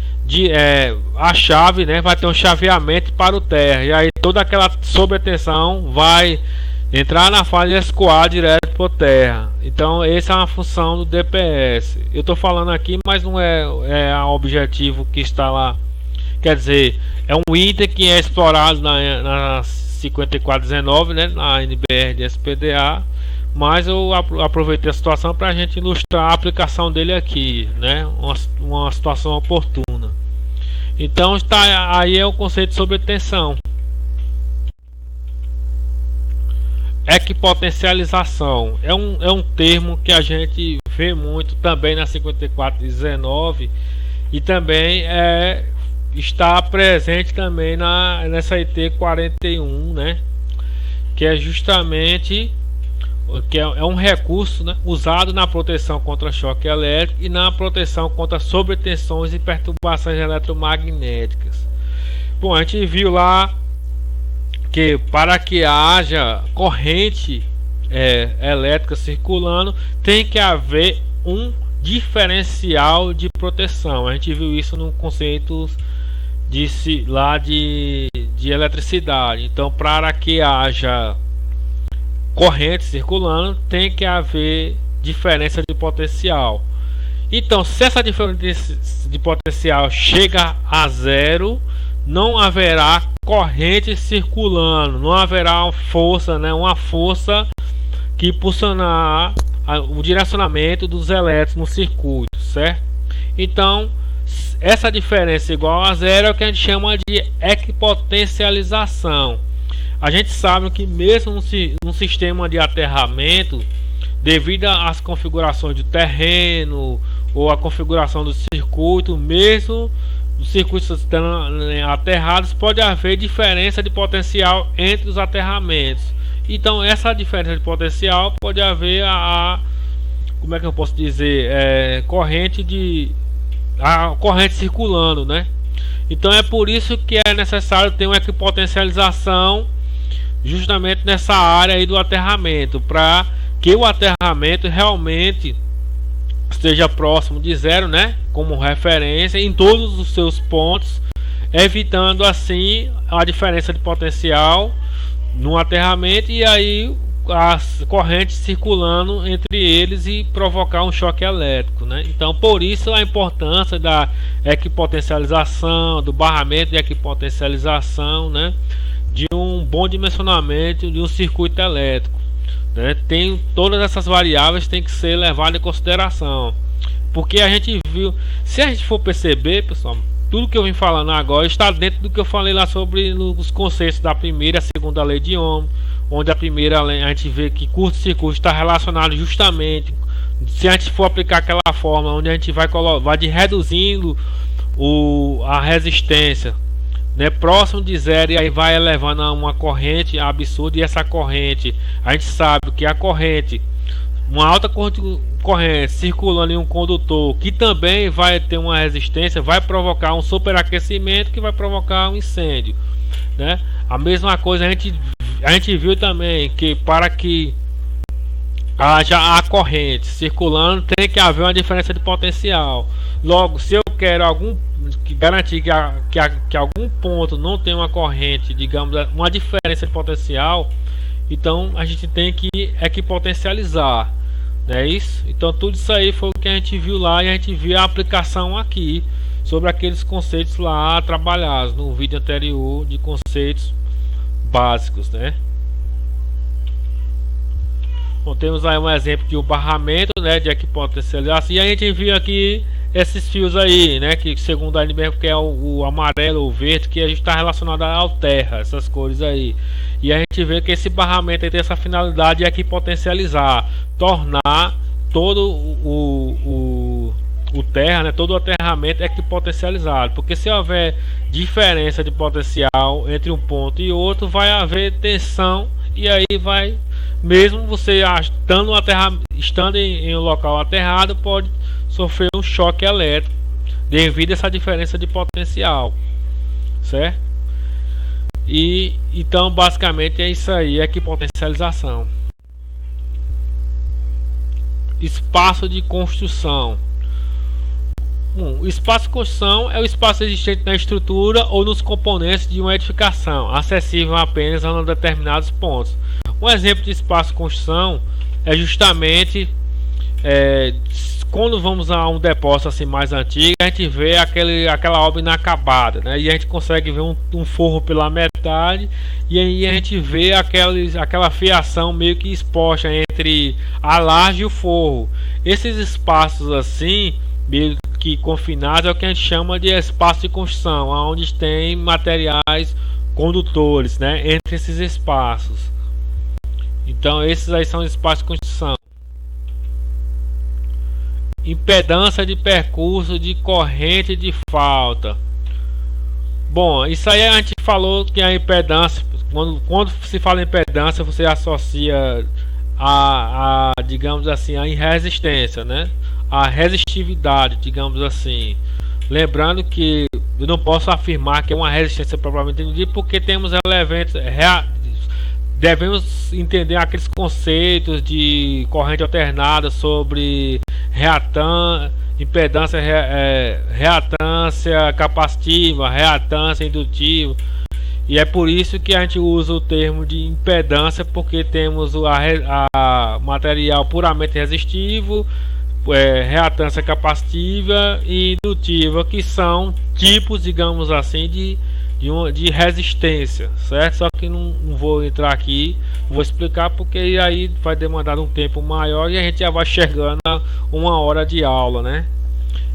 a chave, né, vai ter um chaveamento para o terra, e aí toda aquela sobretensão vai entrar na fase e escoar direto para o terra. Então essa é uma função do DPS. Eu estou falando aqui, mas não é o objetivo que está lá. Quer dizer, é um item que é explorado na 5419, né, na NBR de SPDA. Mas eu aproveitei a situação para a gente ilustrar a aplicação dele aqui, né? Uma situação oportuna. Então aí é o conceito de sobretensão. Equipotencialização é um termo que a gente vê muito também na 5419 e também está presente também nessa IT 41, né? Que é justamente um recurso, né, usado na proteção contra choque elétrico e na proteção contra sobretensões e perturbações eletromagnéticas. Bom, a gente viu lá que para que haja corrente elétrica circulando, tem que haver um diferencial de proteção. A gente viu isso no conceito de eletricidade. Então, para que haja corrente circulando, tem que haver diferença de potencial. Então, se essa diferença de potencial chega a zero, não haverá corrente circulando, não haverá uma força, né, que impulsionar o direcionamento dos elétrons no circuito, certo? Então, essa diferença igual a zero é o que a gente chama de equipotencialização. A gente sabe que mesmo num sistema de aterramento, devido às configurações do terreno ou a configuração do circuito, mesmo os circuitos estando aterrados, pode haver diferença de potencial entre os aterramentos. Então essa diferença de potencial pode haver como é que eu posso dizer, a corrente circulando, né? Então é por isso que é necessário ter uma equipotencialização justamente nessa área aí do aterramento, para que o aterramento realmente esteja próximo de zero, né, como referência em todos os seus pontos, evitando assim a diferença de potencial no aterramento e aí as correntes circulando entre eles e provocar um choque elétrico, né? Então por isso a importância da equipotencialização, do barramento de equipotencialização, né, de um bom dimensionamento de um circuito elétrico, né? Tem todas essas variáveis têm que ser levadas em consideração, porque a gente viu, se a gente for perceber, pessoal, tudo que eu vim falando agora está dentro do que eu falei lá sobre os conceitos da primeira e a segunda lei de Ohm, onde a primeira lei a gente vê que curto-circuito está relacionado justamente, se a gente for aplicar aquela forma onde a gente vai reduzindo a resistência, né, próximo de zero, e aí vai elevando a uma corrente absurda, e essa corrente, a gente sabe que a corrente, uma alta corrente circulando em um condutor que também vai ter uma resistência, vai provocar um superaquecimento que vai provocar um incêndio, né? A mesma coisa a gente viu também que para que haja a corrente circulando tem que haver uma diferença de potencial. Logo, se eu quero garantir que algum ponto não tem uma corrente, digamos, uma diferença de potencial, então a gente tem que equipotencializar, não é isso? Então tudo isso aí foi o que a gente viu lá, e a gente viu a aplicação aqui sobre aqueles conceitos lá trabalhados no vídeo anterior de conceitos básicos, né? Bom, temos aí um exemplo de um barramento, né, de equipotencialização, e a gente viu aqui esses fios aí, né, que segundo a NBR que é o amarelo ou verde, que a gente está relacionado ao terra, essas cores aí. E a gente vê que esse barramento tem essa finalidade de equipotencializar, tornar todo o terra, né, todo o aterramento equipotencializado, porque se houver diferença de potencial entre um ponto e outro, vai haver tensão, e aí vai, mesmo você estando em um local aterrado, pode sofrer um choque elétrico devido a essa diferença de potencial, certo? E então basicamente é isso aí, equipotencialização. Espaço de construção. O espaço de construção é o espaço existente na estrutura ou nos componentes de uma edificação, acessível apenas a determinados pontos. Um exemplo de espaço de construção é justamente quando vamos a um depósito assim mais antigo, a gente vê aquela obra inacabada, né? E a gente consegue ver um forro pela metade, e aí a gente vê aquela fiação meio que exposta entre a laje e o forro. Esses espaços assim, meio que confinados, é o que a gente chama de espaço de construção, onde tem materiais condutores, né, entre esses espaços. Então esses aí são os espaços de construção. Impedância de percurso, de corrente de falta. Bom, isso aí a gente falou que a impedância, quando se fala em impedância, você associa digamos assim, a resistência, né? A resistividade, digamos assim. Lembrando que eu não posso afirmar que é uma resistência propriamente dita, porque temos elementos devemos entender aqueles conceitos de corrente alternada sobre impedância, reatância capacitiva, reatância indutiva, e é por isso que a gente usa o termo de impedância, porque temos a material puramente resistivo, reatância capacitiva e indutiva, que são tipos, digamos assim, de resistência, certo? Só que não vou entrar aqui, vou explicar, porque aí vai demandar um tempo maior e a gente já vai chegando a 1 hora de aula, né?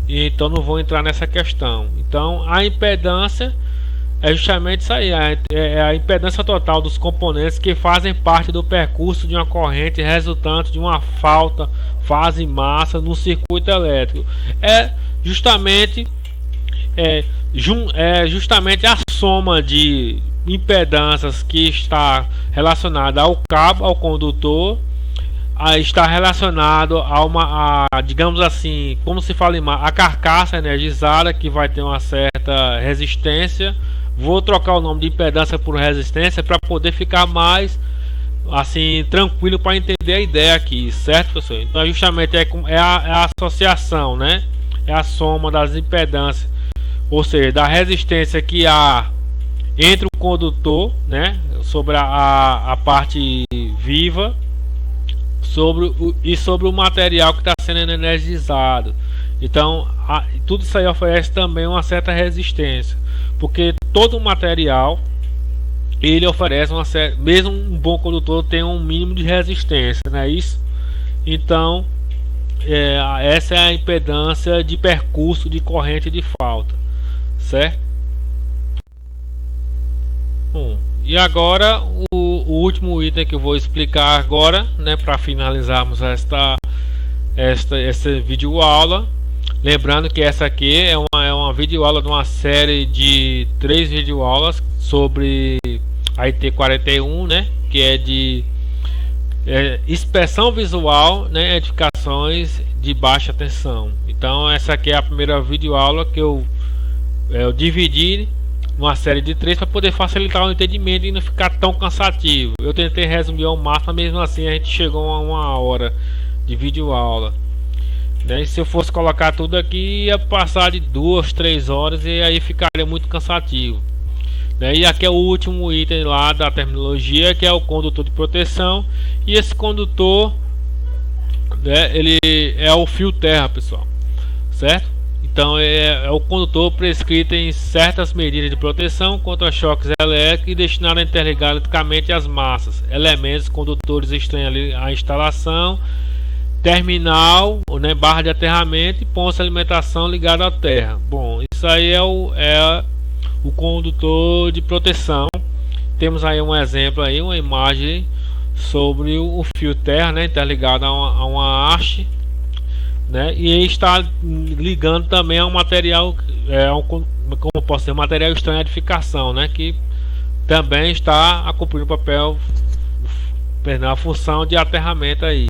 E então não vou entrar nessa questão. Então a impedância é justamente isso aí, é a impedância total dos componentes que fazem parte do percurso de uma corrente resultante de uma falta, fase, massa no circuito elétrico. É justamente é justamente a soma de impedâncias que está relacionada ao cabo, ao condutor, está relacionado digamos assim, como se fala a carcaça energizada, que vai ter uma certa resistência. Vou trocar o nome de impedância por resistência para poder ficar mais assim tranquilo para entender a ideia aqui, certo, pessoal? Então justamente é a associação, né? É a soma das impedâncias, ou seja, da resistência que há entre o condutor, né, sobre a parte viva, sobre o material que está sendo energizado. Então tudo isso aí oferece também uma certa resistência, porque todo material ele oferece uma certa, mesmo um bom condutor tem um mínimo de resistência, não é isso? Então essa é a impedância de percurso de corrente de falta, certo? Bom, e agora o último item que eu vou explicar agora, né, para finalizarmos essa vídeo aula. Lembrando que essa aqui é uma videoaula de uma série de 3 videoaulas sobre a IT41, né, que é de inspeção visual, né, edificações de baixa tensão. Então essa aqui é a primeira videoaula que eu dividi uma série de 3 para poder facilitar o entendimento e não ficar tão cansativo. Eu tentei resumir ao máximo, mesmo assim a gente chegou a 1 hora de videoaula, né? E se eu fosse colocar tudo aqui, ia passar de 2, 3 horas e aí ficaria muito cansativo, né? E aqui é o último item lá da terminologia, que é o condutor de proteção. E esse condutor, né, ele é o fio terra, pessoal, certo? Então é o condutor prescrito em certas medidas de proteção contra choques elétricos e destinado a interligar eletricamente as massas, elementos condutores estranhos à instalação, terminal, né, barra de aterramento e pontos de alimentação ligado à terra. Bom, isso aí é o condutor de proteção. Temos aí um exemplo aí, uma imagem sobre o fio terra, né, interligado a uma haste, né, e está ligando também a um material, como posso dizer, material estranho à edificação, né, que também está a cumprir o papel, a função de aterramento aí.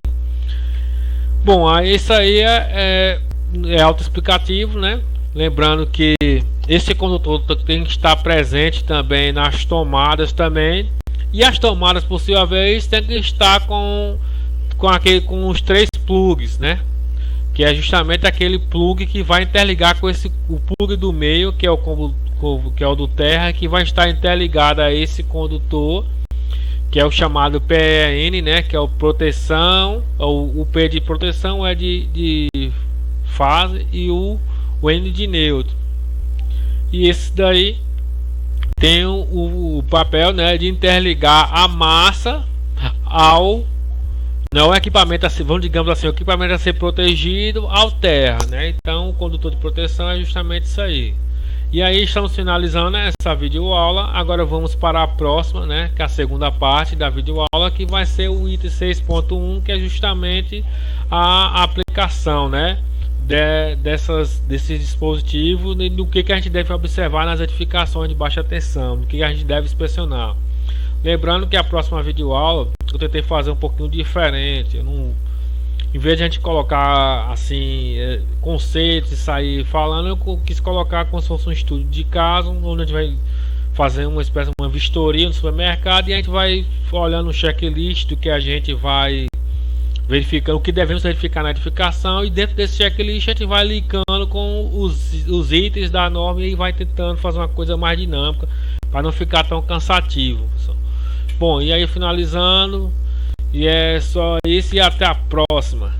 Bom, isso aí é autoexplicativo, né? Lembrando que esse condutor tem que estar presente também nas tomadas também, e as tomadas, por sua vez, tem que estar com os 3 plugs, né? Que é justamente aquele plug que vai interligar com o plug do meio, que é o do terra, que vai estar interligado a esse condutor, que é o chamado PEN, né, que é o proteção. O P de proteção é de fase e o N de neutro. E esse daí tem o papel, né, de interligar a massa ao equipamento, digamos assim, o equipamento a ser protegido ao terra, né? Então o condutor de proteção é justamente isso aí. E aí estamos finalizando essa videoaula. Agora vamos para a próxima, né, que é a segunda parte da videoaula, que vai ser o item 6.1, que é justamente a aplicação, né, desses dispositivos, e do que a gente deve observar nas edificações de baixa tensão, do que a gente deve inspecionar. Lembrando que a próxima videoaula eu tentei fazer um pouquinho diferente. Em vez de a gente colocar assim conceitos e sair falando, eu quis colocar como se fosse um estudo de caso, onde a gente vai fazer uma vistoria no supermercado e a gente vai olhando o checklist do que a gente vai verificando, o que devemos verificar na edificação, e dentro desse checklist a gente vai linkando com os itens da norma e vai tentando fazer uma coisa mais dinâmica para não ficar tão cansativo, pessoal. Bom, e aí finalizando, e é só isso, e até a próxima.